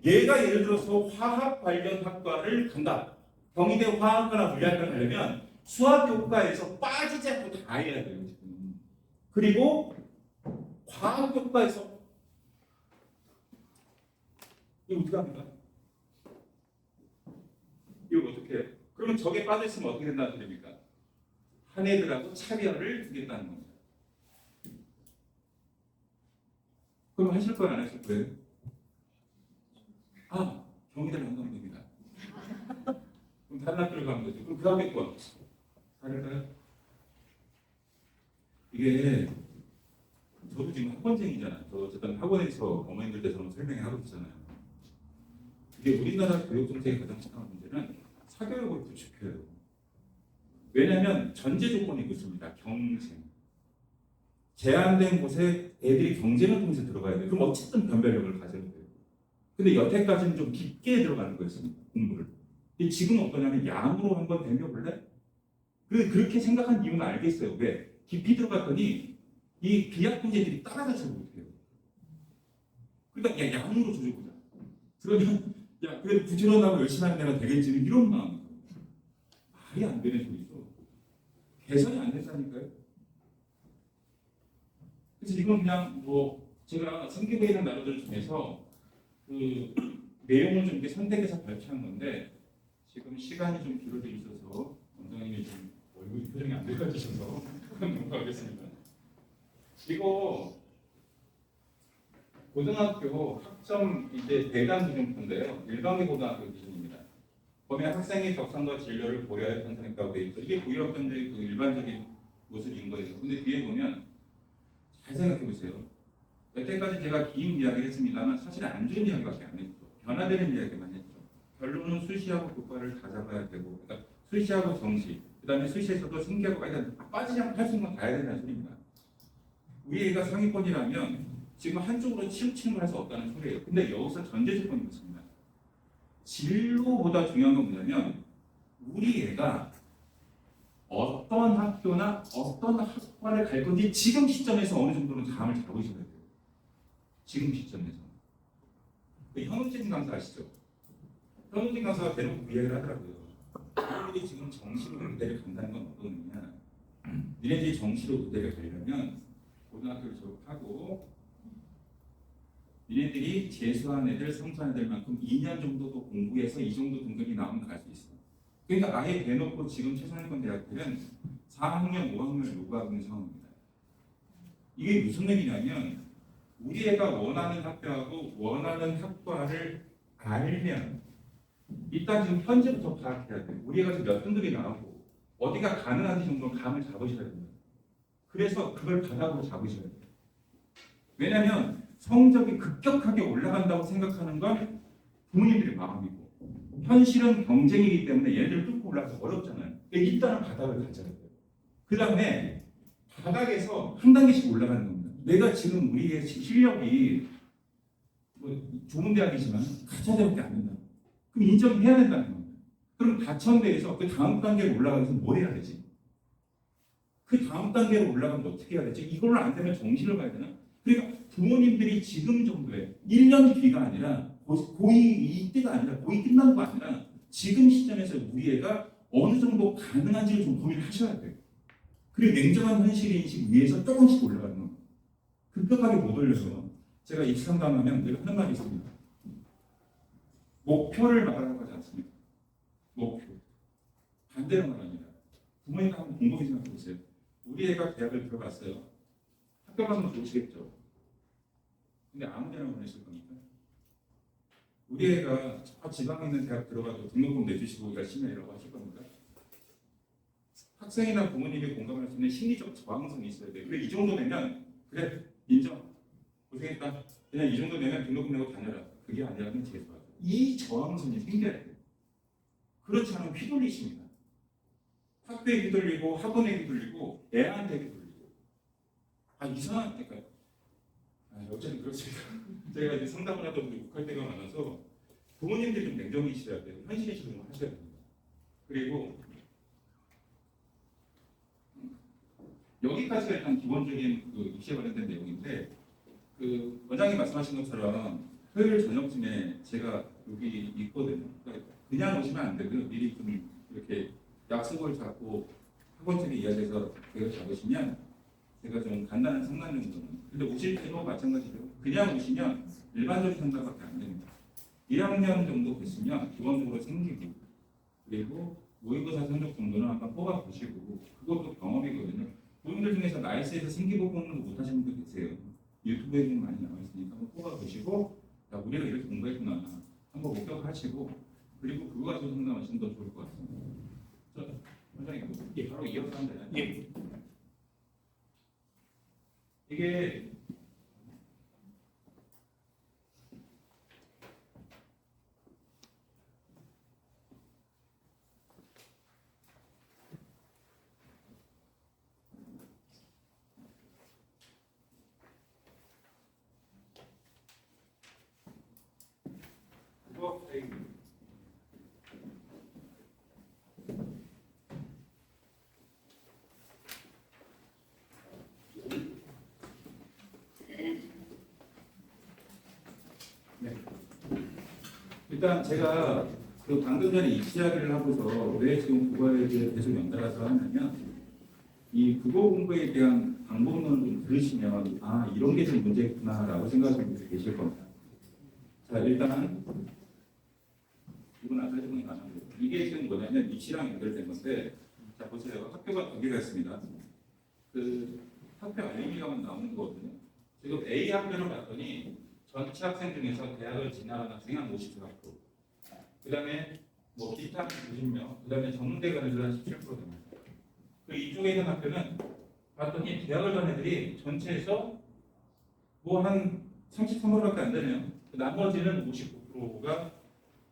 얘가 예를 들어서 화학 관련 학과를 간다. 경희대 화학과나 물리학과를 가려면 수학 교과에서 빠지지 않고 다 해야 돼요. 지금. 그리고 과학 교과에서 이거 어떻게 합니까? 이거 어떻게 해요? 그러면 저게 빠져있으면 어떻게 된다는 소리입니까? 한 애들하고 차별을 두겠다는 겁니다. 그럼 하실 거예요? 안 하실 거예요? 경희대를 안 가면 됩니다. 그럼 다른 학교를 가면 되죠. 그럼 그 다음에 거 다를까요? 이게 저도 지금 학원생이잖아요. 저 어쨌든 학원에서 어머님들 대해서 설명을 하고 있잖아요. 이게 우리나라 교육 정책의 가장 심각한 문제는 사교육을 구축해요. 왜냐하면 전제 조건이 있습니다. 경쟁. 제한된 곳에 애들이 경쟁을 통해서 들어가야 돼요. 그럼 어쨌든 변별력을 가져야 돼요. 근데 여태까지는 좀 깊게 들어가는 거였습니다. 공부를. 근데 지금 어떠냐면 양으로 한번 덤벼볼래? 그렇게 생각한 이유는 알겠어요. 왜? 깊이 들어갔더니 이 비학분제들이 따라가지 못해요. 그러니까 야, 양으로 조져보자. 그러면 야 그래도 부지런하고 열심히 하는 애가 되겠지는 이런 마음. 말이 안 되는 소리죠. 개선이 안 된다니까요. 그래서 이건 그냥 뭐 제가 생기고 있는 나라들 중에서 그 내용을 좀 이렇게 선택해서 발표한 건데 지금 시간이 좀 길어져 있어서 원장님이 좀 얼굴 표정이 안 좋아지셔서 넘어가겠습니다. 이거 고등학교 학점 이제 대강 기준표인데요. 일반계 고등학교 기준입니다. 보면 학생의 적성과 진로를 고려하여 편성했다고 되어 있죠. 이게 고유학점제의 그 일반적인 모습인 거예요. 근데 뒤에 보면 잘 생각해 보세요. 여태까지 제가 긴 이야기를 했습니다만 사실 안 좋은 이야기밖에 안 했죠. 변화되는 이야기만 했죠. 결론은 수시하고 교과를 다 잡아야 되고, 그러니까 수시하고 정시, 그다음에 수시에서도 생계하고 빠지지 않고 할 수 있는 건 다 해야 된다는 소리입니다. 우리 애가 상위권이라면 지금 한쪽으로 치우치는 걸 할 수 없다는 소리예요. 근데 여기서 전제 조건이 있습니다. 진로보다 중요한 건 뭐냐면 우리 애가 어떤 학교나 어떤 학과를 갈 건지 지금 시점에서 어느 정도는 감을 잡으셔야 돼요. 지금 시점에서. 현우진 강사 아시죠? 현우진 강사가 대놓고 그 이야기를 하더라고요. 너희들이 지금 정시로 무대를 간다는 건 어떤 의미냐? 니네들이 정시로 무대를 가려면 고등학교를 졸업하고 니네들이 재수한 애들, 성수한 애들만큼 2년 정도 더 공부해서 이 정도 등급이 나오면 갈 수 있어. 그러니까 아예 대놓고 지금 최상위권 대학들은 4학년, 5학년을 요구하고 있는 상황입니다. 이게 무슨 얘기냐면 우리 애가 원하는 학교하고 원하는 학과를 알면 일단 지금 현재부터 파악해야 돼요. 우리 애가 지금 몇 등급이 나오고 어디가 가능한지 정도 감을 잡으셔야 됩니다. 그래서 그걸 바닥으로 잡으셔야 돼요. 왜냐하면 성적이 급격하게 올라간다고 생각하는 건 부모님들의 마음이고 현실은 경쟁이기 때문에 얘네들 뚫고 올라가서 어렵잖아요. 그러니까 일단은 바닥을 가져야 돼요. 그 다음에 바닥에서 한 단계씩 올라가는 겁니다. 내가 지금 우리의 실력이 뭐 좋은 대학이지만 가차대밖에 안 된다. 그럼 인정해야 된다는 겁니다. 그럼 가천대에서 그 다음 단계로 올라가면서 뭘 해야 되지? 그 다음 단계로 올라가면 어떻게 해야 되지? 이걸로 안 되면 정시를 가야 되나? 그러니까 부모님들이 지금 정도에 1년 뒤가 아니라 고2 이때가 아니라 고2 끝난 거 아니라 지금 시점에서 우리 애가 어느 정도 가능한지를 좀 고민을 하셔야 돼요. 그리고 냉정한 현실 인식 위에서 조금씩 올라가는 거. 급격하게 못 올려서 제가 입상담하면 늘 하는 말이 있습니다. 목표를 말하라고 하지 않습니까? 목표. 반대로 말합니다. 부모님과 한번 곰곰이 생각해 보세요. 우리 애가 대학을 들어갔어요. 학교 가면 좋으시겠죠. 근데 아무 데나 보내실 겁니까? 우리 애가 저 지방에 있는 대학 들어가도 등록금 내주시고 열심히 하라고 하실 겁니까? 학생이나 부모님이 공감할 수 있는 심리적 저항성이 있어야 돼요. 그래 이 정도 되면 그래 인정 고생했다. 그냥 이 정도 되면 등록금 내고 다녀라. 그게 아니라면 재수하죠. 이 저항성이 생겨야 돼요. 그렇지 않으면 휘둘리십니다. 학교에 휘둘리고 학원에 휘둘리고 애한테 휘둘리고 이상한 그러니까 어쨌든 그렇습니다. 제가 이제 상담을 하다 보니 욱할 때가 많아서 부모님들이 좀 냉정이셔야 돼요. 현실인식을 좀 하셔야 됩니다. 그리고 여기까지가 일단 기본적인 그 입시에 관련된 내용인데 그 원장님 말씀하신 것처럼 토요일 저녁쯤에 제가 여기 있거든요. 그러니까 그냥 오시면 안 되고요. 미리 좀 이렇게 약속을 잡고 학원책에 이야기해서 계획을 잡으시면 제가 좀 간단한 상담 정도는. 근데 오실 때도 마찬가지로 그냥 오시면 일반적인 상담밖에 안 됩니다. 1학년 정도 됐으면 기본적으로 생기고 그리고 모의고사 성적 정도는 한번 뽑아보시고 그것도 경험이거든요. 부모님들 중에서 나이스에서 생기부 뽑는 거 못하시는 분도 계세요. 유튜브에 좀 많이 나와 있으니까 한번 뽑아보시고 야 우리가 이렇게 공부했구나 한번 목격하시고 그리고 그거 가지고 상담하시면 더 좋을 것 같습니다. 원장님 바로 이어서 하면 되나요? 예. 이게 그거 네. 일단 제가 그 방금 전에 입시 이야기를 하고서 왜 지금 그거에 대해 계속 연달아서 하냐면 이 국어 공부에 대한 방법론을 좀 들으시면 이런 게 좀 문제구나라고 생각하시는 분들이 계실 겁니다. 자 일단 이건 아까 조금 나눴는데 이게 지금 뭐냐면 입시랑 연결된 건데 자 보세요. 학교가 두 개가 있습니다. 그 학교 알림이라고 나오는 거거든요. 지금 A 학교를 봤더니 전체 학생 중에서 대학을 진학한 학생이 한 54%. 그 다음에 뭐 기타 90명, 그 다음에 전문대가 애들 한 17% 됩니다. 그리고 이쪽에 있는 학교는 봤더니 대학을 간 애들이 전체에서 뭐 한 33%밖에 안 되네요. 나머지는 59%가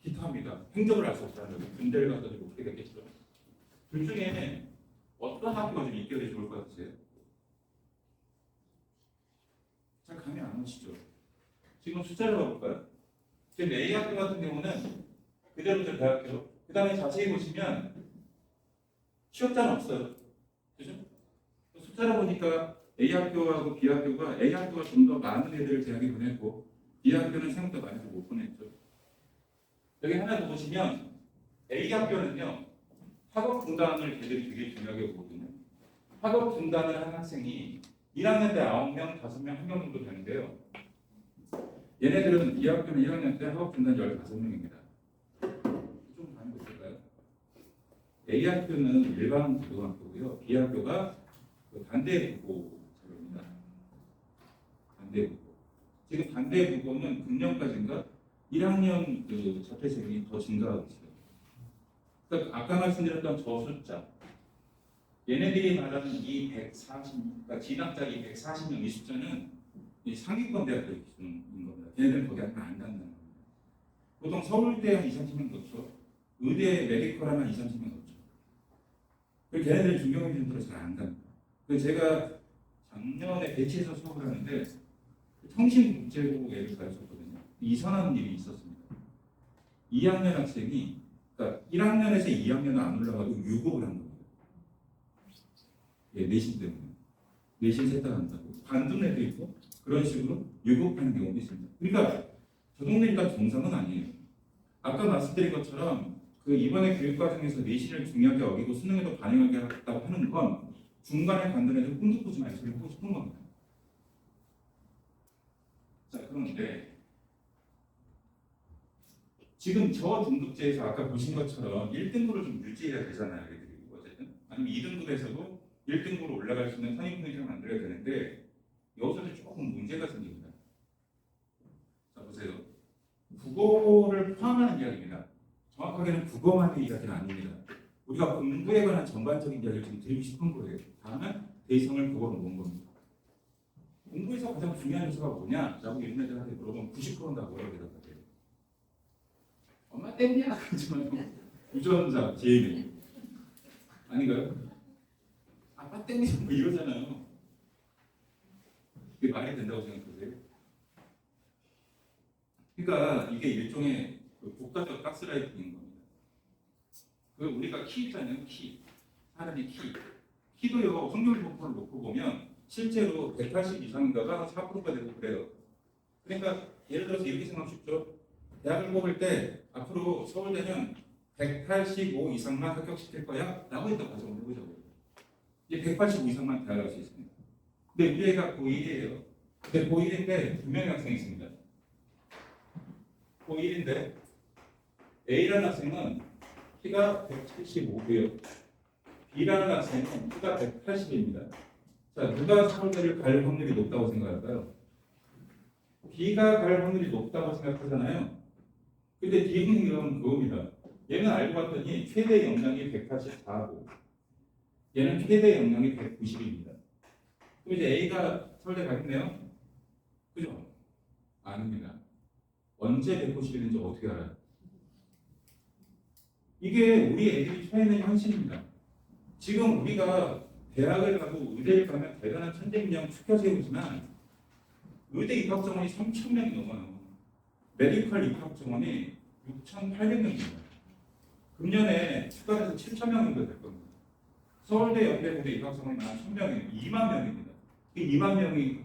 기타입니다. 행적을 알 수 없다는 거죠. 군대를 가서 어떻게 됐겠죠. 둘 중에 어떤 학교가 좀 인기가 좋을 것 같으세요? 잘 감이 안 오시죠? 지금 숫자를 봐볼까요? 지금 A 학교 같은 경우는 그대로 대학교. 그 다음에 자세히 보시면 취업자는 없어요. 그죠? 숫자를 보니까 A 학교하고 B 학교가 A 학교가 좀 더 많은 애들을 대학에 보냈고 B 학교는 생각보다 많이 못 보냈죠. 여기 하나 더 보시면 A 학교는요 학업 분담을 걔들이 되게 중요하게 보거든요. 학업 분담을 한 학생이 1학년 때 9명, 5명, 1명 정도 되는데요. 얘네들은 B 학교는 1학년 때 학업 분담 15명입니다. 좀 많이 보실까요? A 학교는 일반 고등학교고요. B 학교가 단대 국고 자료입니다. 단대 국고. 지금 단대 국고는 금년까지인가 1학년 그 자퇴생이 더 증가하고 있어요. 그러니까 아까 말씀드렸던 저 숫자, 얘네들이 말하는 이 140, 그러니까 진학자 이 140명 이 숫자는 이 상위권 대학들 기준인 겁니다. 걔네들은 거기 안 간다는 겁니다. 보통 서울대 한 2, 30명 넣죠. 의대 메디컬 하면 2, 30명 넣죠. 그리고 걔네들은 중경의 기준으로 잘 안 갑니다. 그래서 제가 작년에 배치해서 수업을 하는데 통신국제국 애를 가르쳤거든요. 이상한 일이 있었습니다. 2학년 학생이 그러니까 1학년에서 2학년은 안 올라가고 유급을 한 겁니다. 예, 내신 때문에. 내신 세탁한다고. 반등 애도 있고 그런 식으로 유급하는 경우도 있습니다. 그러니까 저 동네가 정상은 아니에요. 아까 말씀드린 것처럼 그 이번에 교육과정에서 내신을 중요하게 여기고 수능에도 반영하게 하겠다고 하는 건 중간에 관련해서 꿈도 말씀을 하고 싶은 겁니다. 자, 그런데 지금 저 등급제에서 아까 보신 것처럼 1등급을 좀 유지해야 되잖아요. 애들이 어쨌든. 아니면 2등급에서도 1등급으로 올라갈 수 있는 선임 컨디션을 만들어야 되는데 여기서도 조금 문제가 생깁니다. 자, 보세요. 국어를 포함하는 이야기입니다. 정확하게는 국어만의 이야기는 아닙니다. 우리가 공부에 관한 전반적인 이야기를 좀 드리고 싶은 거예요. 다음은 대성을 국어로 모은 겁니다. 공부에서 가장 중요한 요소가 뭐냐? 라고 이런 애들한테 물어보면 90%는 다 뭐라고 대답하세요? 엄마 때문이야. 그렇지만 유전자, DNA. 아닌가요? 아빠 때문이야. 뭐 이러잖아요. 그게 말이 된다고 생각하세요? 그러니까 이게 일종의 그 국가적 가스라이팅인 겁니다. 그 우리가 키 있잖아요. 키. 사람의 키. 키도요. 확률 분포를 놓고 보면 실제로 180 이상인가가 4%가 되고 그래요. 그러니까 예를 들어서 이렇게 생각하면 쉽죠. 대학을 뽑을 때 앞으로 서울대는 185 이상만 합격시킬 거야? 라고 일단 가정을 해보자고요. 이제 185 이상만 대학을 갈 수 있습니다. 근데 우리 애가 고1이에요. 근데 고1인데 2명의 학생이 있습니다. 고1인데 A라는 학생은 키가 175고요. B라는 학생은 키가 180입니다. 자, 누가 서울대를 갈 확률이 높다고 생각할까요? B가 갈 확률이 높다고 생각하잖아요. 근데 D는 경우는 그겁니다. 얘는 알고 봤더니 최대 역량이 184고 얘는 최대 역량이 190입니다. 그럼 이제 A가 서울대 가겠네요? 그죠? 아닙니다. 언제 190인지 어떻게 알아요? 이게 우리 애들이 처해낸 현실입니다. 지금 우리가 대학을 가고 의대를 가면 대단한 천재인명 추켜세우지만 의대 입학 정원이 3,000명이 넘어요. 메디컬 입학 정원이 6,800명입니다. 금년에 추가해서 7,000명 정도 될 겁니다. 서울대 연대고대 입학 정원이 1,000명이에요. 2만 명입니다. 이 2만 명이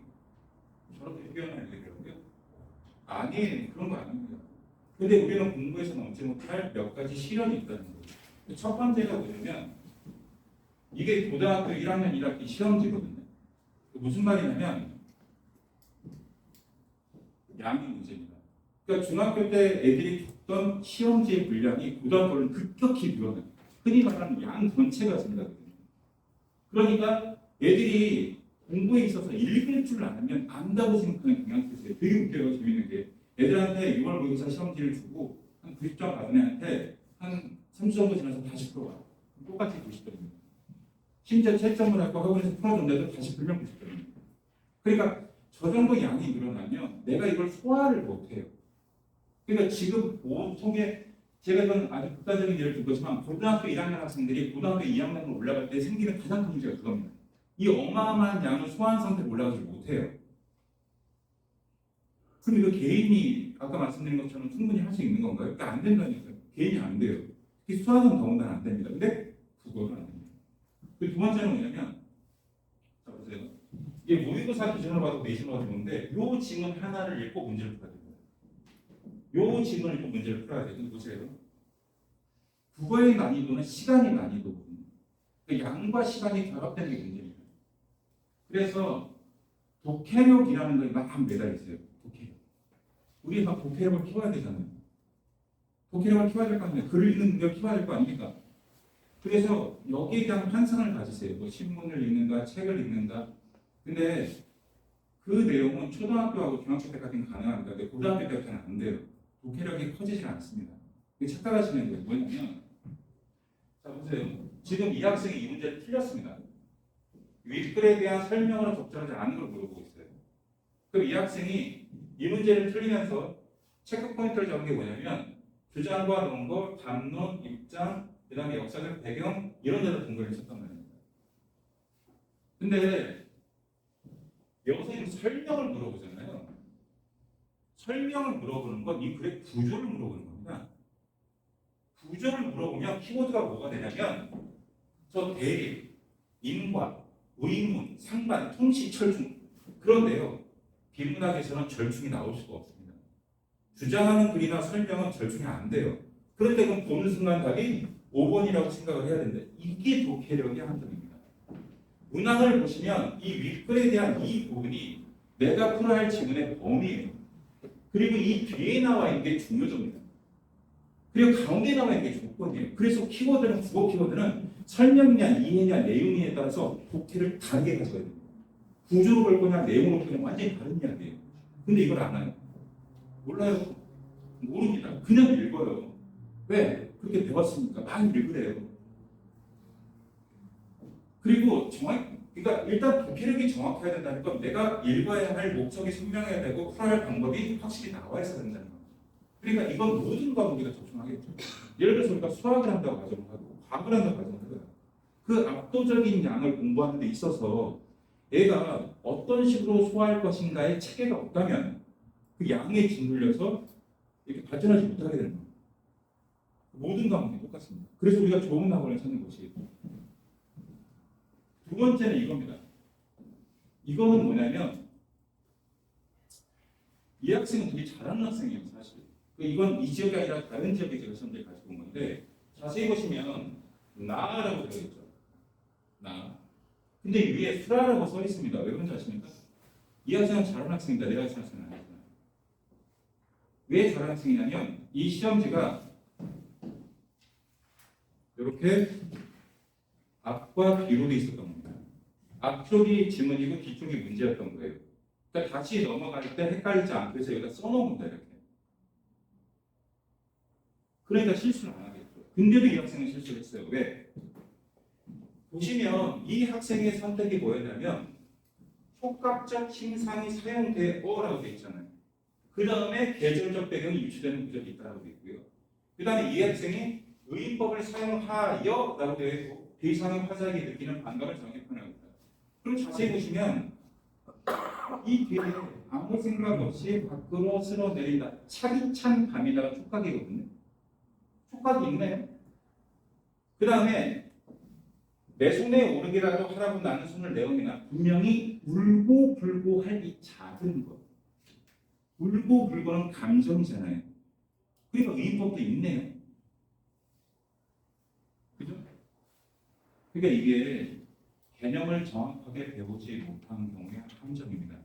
저렇게 뛰어난 애들이라고요? 아니, 그런 거 아닙니다. 근데 우리는 공부에서 넘지 못할 몇 가지 시련이 있다는 거예요. 첫 번째가 뭐냐면 이게 고등학교 1학년 1학기 시험지거든요. 무슨 말이냐면 양이 문제입니다. 그러니까 중학교 때 애들이 겪던 시험지의 분량이 고등학교는 급격히 늘어나요. 흔히 말하는 양 전체가 증가거든요. 그러니까 애들이 공부에 있어서 읽을 줄 알면 안다고 생각하는 경향이 있어요. 되게 웃겨요. 재밌는 게 애들한테 6월 모의고사 시험지를 주고 한 90점 받은 애한테 한 3주 정도 지나서 다시 풀어와요. 똑같이 90점입니다. 심지어 채점을 하고 학원에서 풀어준데도 다시 풀면 90점입니다. 그러니까 저 정도 양이 늘어나면 내가 이걸 소화를 못해요. 그러니까 지금 보통의 제가 이건 아주 극단적인 예를 들 거지만 고등학교 1학년 학생들이 고등학교 2학년으로 올라갈 때 생기는 가장 큰 문제가 그겁니다. 이 어마어마한 양을 소화한 상태로 올라가지 못해요. 근데 그 개인이 아까 말씀드린 것처럼 충분히 할 수 있는 건가요? 그러니까 안 된다니까요. 개인이 안 돼요. 특히 수학은 더군다나 안 됩니다. 근데 국어는 안 됩니다. 그리고 두 번째는 뭐냐면 자 보세요. 이게 모의고사 기준으로 봐도 내신으로 좋은데 요 지문 하나를 읽고 문제를 풀어야 됩니다. 요 지문을 읽고 문제를 풀어야 돼요. 근데 보세요. 국어의 난이도는 시간이 난이도거든요. 그러니까 양과 시간이 결합되는 게 문제입니다. 그래서 독해력이라는 거에 막 매달려 있어요. 독해력. 우리 막 독해력을 키워야 되잖아요. 독해력을 키워야 될 거 아니에요. 글을 읽는 능력을 키워야 될 거 아닙니까? 그래서 여기에 대한 환상을 가지세요. 뭐 신문을 읽는가, 책을 읽는가. 근데 그 내용은 초등학교하고 중학교 때까지는 가능합니다. 근데 고등학교 때부터는 안 돼요. 독해력이 커지지 않습니다. 착각하시는 거예요. 뭐냐면, 자 보세요. 지금 이 학생이 이 문제를 틀렸습니다. 윗글에 대한 설명으로 적절하지 않은 걸 물어보고 있어요. 그럼 이 학생이 이 문제를 틀리면서 체크 포인트를 잡은 게 뭐냐면 주장과 논거, 담론, 입장, 그 다음에 역사적 배경 이런 데로 근거를 했었단 말입니다. 근데 여기서 설명을 물어보잖아요. 설명을 물어보는 건 이 글의 구조를 물어보는 겁니다. 구조를 물어보면 키워드가 뭐가 되냐면 저 대립, 인과, 의문, 상반, 통시, 철중. 그런데요. 비문학에서는 절충이 나올 수가 없습니다. 주장하는 글이나 설명은 절충이 안 돼요. 그런데 그럼 보는 순간 답이 5번이라고 생각을 해야 된다. 이게 독해력의 한점입니다. 문항을 보시면 이 윗글에 대한 이 부분이 내가 풀어야 할 지문의 범위예요. 그리고 이 뒤에 나와 있는 게 중요점입니다. 그리고 가운데 나와 있는 게 조건이에요. 그래서 키워드는 국어 키워드는 설명이냐 이해냐 내용이냐에 따라서 독해를 다르게 가져야 됩니다. 구조로 볼 거냐 내용으로 볼 거냐 완전히 다른 이야기예요. 근데 이걸 알아요? 몰라요. 모릅니다. 그냥 읽어요. 왜? 그렇게 배웠으니까 많이 읽으래요. 그리고 그러니까 일단 독해력이 정확해야 된다는 건 내가 읽어야 할 목적이 선명해야 되고 풀어야 할 방법이 확실히 나와 있어야 된다는 거예요. 그러니까 이건 모든 과목에 적용하겠죠. 예를 들어서 우리가 수학을 한다고 가정을 하고 과학을 한다고 가정을 해요. 그 압도적인 양을 공부하는 데 있어서 얘가 어떤 식으로 소화할 것인가에 체계가 없다면 그 양에 짓눌려서 이렇게 발전하지 못하게 되는 겁니다. 모든 과목이 똑같습니다. 그래서 우리가 좋은 학원을 찾는 것이 두 번째는 이겁니다. 이거는 뭐냐면 이 학생은 되게 잘하는 학생이에요. 사실. 이건 이 지역이 아니라 다른 지역의 제가 시험지에 가지고 온 건데 자세히 보시면 나라고 되어 있죠. 나. 근데 위에 수라라고 써 있습니다. 왜 그런지 아십니까? 이 학생은 잘하는 학생이다. 내가 잘하는 학생은 아니잖아요. 왜 잘하는 학생이냐면 이 시험지가 이렇게 앞과 뒤로 돼 있었던 겁니다. 앞쪽이 지문이고 뒤쪽이 문제였던 거예요. 그러니까 다시 넘어갈 때 헷갈리지 않고 해서 여기다 써놓은 겁니다. 이렇게. 그러니까 실수를 안 하겠죠. 근데도 이 학생은 실수를 했어요. 왜? 보시면 이 학생의 선택이 뭐였냐면 효과적 힘상이 사용되어라고 되어 있잖아요. 그 다음에 계절적 배경이 유추되는 구절이 있다라고 되어 있고요. 그 다음에 이 학생이 의인법을 사용하여라고 되어 있고 대상의 화작이 느끼는 반감을 정확히 표현합니다. 그럼 자세히 보시면 이 뒤에 아무 생각 없이 밖으로 쓸어내린다. 차디찬 밤이다가 촉각이거든요. 촉각이 있네요. 그 다음에 내 손에 오르기라도 하라고 나는 손을 내어미나 분명히 울고 불고 할 이 작은 것. 울고 불고는 감정이잖아요. 그러니까 의인법도 있네요. 그죠? 그러니까 이게 개념을 정확하게 배우지 못한 경우의 함정입니다.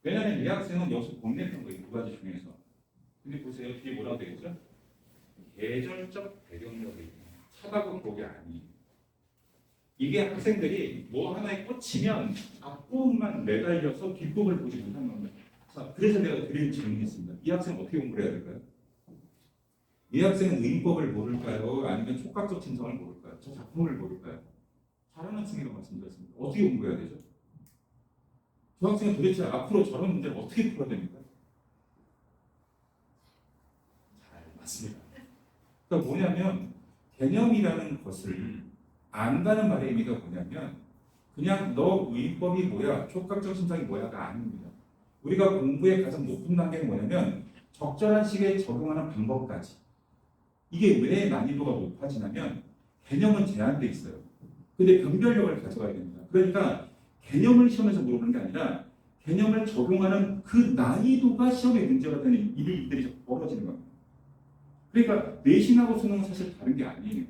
왜냐하면 이 학생은 여기서 고민했던 거예요. 두 가지 중에서. 근데 보세요. 뒤에 뭐라고 되어 있죠? 계절적 배경력이 차가운 곡이 아니에요. 이게 학생들이 뭐 하나에 꽂히면 앞부분만 매달려서 뒷부분을 보지 못하는 겁니다. 자, 그래서 내가 드리는 질문이 있습니다. 이 학생 어떻게 공부를 해야 될까요? 이 학생은 의인법을 모를까요? 아니면 촉각적 진성을 모를까요? 저 작품을 모를까요? 잘하는 학생이라고 말씀드렸습니다. 어떻게 공부해야 되죠? 저 학생은 도대체 앞으로 저런 문제를 어떻게 풀어야 됩니까? 잘 맞습니다. 그러니까 뭐냐면 개념이라는 것을 안다는 말의 의미가 뭐냐면 그냥 너 의인법이 뭐야, 촉각적 진성이 뭐야가 아닙니다. 우리가 공부의 가장 높은 단계는 뭐냐면 적절한 시기에 적용하는 방법까지. 이게 왜 난이도가 높아지냐면 개념은 제한돼 있어요. 근데 변별력을 가져가야 됩니다. 그러니까 개념을 시험에서 물어보는 게 아니라 개념을 적용하는 그 난이도가 시험의 문제가 되는 일들이 벌어지는 겁니다. 그러니까 내신하고 수능은 사실 다른 게 아니에요.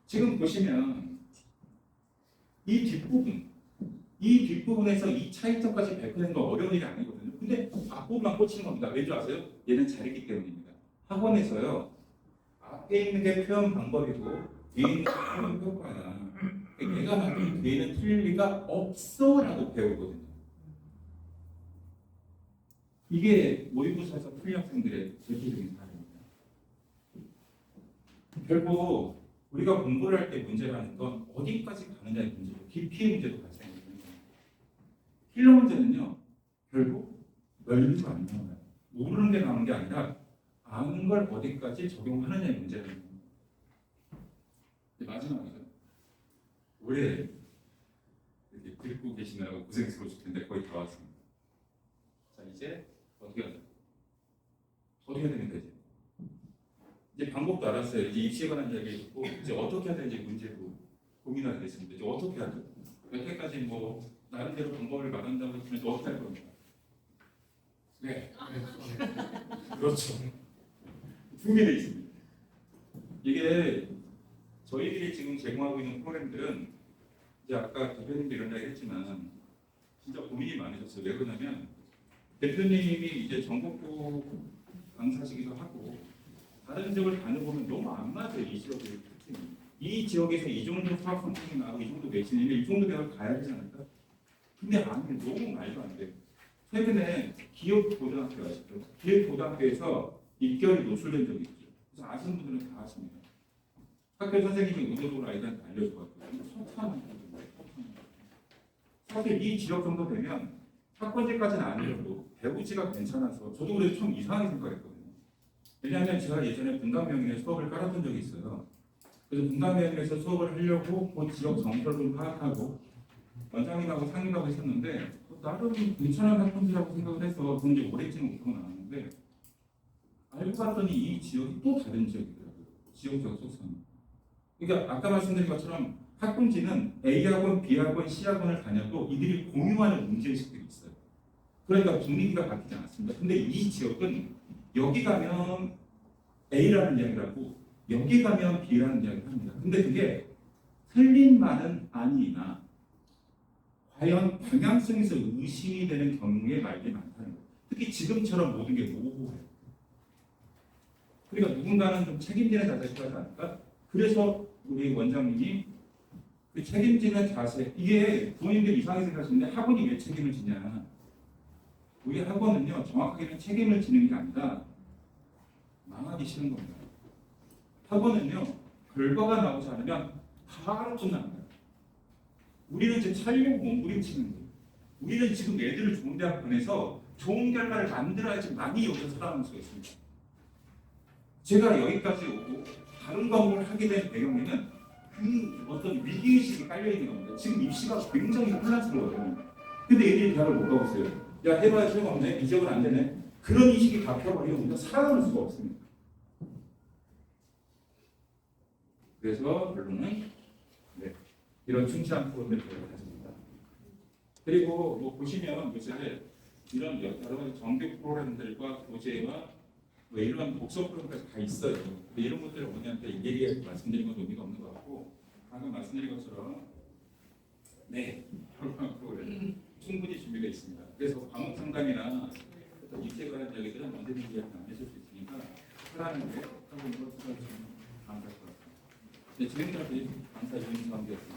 지금 보시면 이 뒷부분에서 이 차이점까지 밝혀내는 건 어려운 일이 아니거든요. 근데 앞부분만 꽂히는 겁니다. 왜 줄 아세요? 얘는 잘했기 때문입니다. 학원에서요. 앞에 있는 게 표현 방법이고 뒤에 있는 게 표현 효과야. 내가 만든 뒤에는 틀릴 리가 없어라고 배우거든요. 이게 모의고사에서 풀린 학생들의 대표적인 사례입니다. 결국 우리가 공부를 할 때 문제라는 건 어디까지 가느냐의 문제고 깊이의 문제도 발생합니다. 킬러 문제는요. 결국 넓이도 안 나와요. 모르는 게 나오는 게 아니라 아는 걸 어디까지 적용하느냐의 문제라는 겁니다. 마지막이죠. 올해 이렇게 듣고 계시느라고 고생스러우실 텐데 거의 다 왔습니다. 자 이제 어떻게 하죠? 어떻게 해야 됩니까 이제 방법도 알았어요. 이제 입시에 관한 이야기 듣고 이제 어떻게 해야 되는지 문제도 고민하게 됐습니다. 이제 어떻게 하죠? 여태까지 뭐 나름대로 방법을 말한다고 했지만 이제 어떻게 할 겁니까? 네. 그렇죠. 준비되어 있습니다. 이게 저희들이 지금 제공하고 있는 프로그램들은 이제 아까 대표님도 이런 이야기 했지만 진짜 고민이 많으셨어요. 왜 그러냐면 대표님이 이제 전국구 강사시기도 하고 다른 지역을 다녀보면 너무 안 맞아요. 이 지역의 특징이. 이 지역에서 이 정도 수학 성적이 나오고 이 정도 내신이면 이 정도 대학을 가야 되지 않을까? 근데 아니 너무 말도 안 돼. 최근에 기업고등학교 아시죠? 기업고등학교에서 입결이 노출된 적이 있죠. 그래서 아시는 분들은 다 아십니다. 학교 선생님이 의도적으로 아이들한테 알려줘가지고 석탄을 사실 이 지역 정도 되면 학번제까지는 아니어도 배우지가 괜찮아서 저도 그래도 좀 이상하게 생각했거든요. 왜냐하면 제가 예전에 분당명인에 수업을 깔았던 적이 있어요. 그래서 분당명인에서 수업을 하려고 그 지역 정서를 파악하고 원장님하고 상의하고 있었는데 나름 괜찮은 학번지라고 생각을 해서 돈 이제 오래지는 못하고 나왔는데 알고 봤더니 이 지역이 또 다른 지역이더라고요. 지역적 속성. 그러니까 아까 말씀드린 것처럼 학군지는 A학원, B학원, C학원을 다녀도 이들이 공유하는 문제의식들이 있어요. 그러니까 분위기가 바뀌지 않습니다. 근데 이 지역은 여기 가면 A라는 이야기를 하고 여기 가면 B라는 이야기를 합니다. 근데 그게 틀린 말은 아니나 과연 방향성에서 의심이 되는 경우에 말들이 많다는 거예요. 특히 지금처럼 모든 게 모호해요. 그러니까 누군가는 좀 책임지는 자세가 필요하지 않을까? 그래서 우리 원장님이 그 책임지는 자세, 이게 부모님들 이상하게 생각하시는데 학원이 왜 책임을 지냐? 우리 학원은요, 정확하게는 책임을 지는 게 아니라 망하기 싫은 겁니다. 학원은요, 결과가 나오지 않으면 바로 끝납니다. 우리는 지금 살려고 몸부림치는 거예요. 우리는 지금 애들을 좋은 대학 보내서 좋은 결과를 만들어야지 많이 여기서 살아남을 수가 있습니다. 제가 여기까지 오고 다른 과목을 하게 된 배경에는 그 어떤 위기의식이 깔려있는 겁니다. 지금 입시가 굉장히 혼란스러워요. 근데 애들이 대학을 못 가고 있어요. 야 해봐야 소용없네. 이 지역은 안 되네. 그런 인식이 박혀버리면 우리가 살아남을 수가 없습니다. 그래서 결론은 이런 충실한 프로그램을 가집니다. 그리고 뭐 보시면 요새 이런 여러 가지 정규 프로그램들과 교재와 뭐 이런 복수 프로그램까지 다 있어요. 근데 이런 것들을 어머니한테 일일이 말씀드린 건 의미가 없는 것 같고 방금 말씀드린 것처럼 프로그램 충분히 준비되어 있습니다. 그래서 과목 상담이나 입시에 관한 이야기들은 언제든지 이야기 안 해줄 수 있으니까 하라는 게 하고 있는 것들은 좀 감사할 것 같습니다. 지금까지 강사 유인수함이었습니다.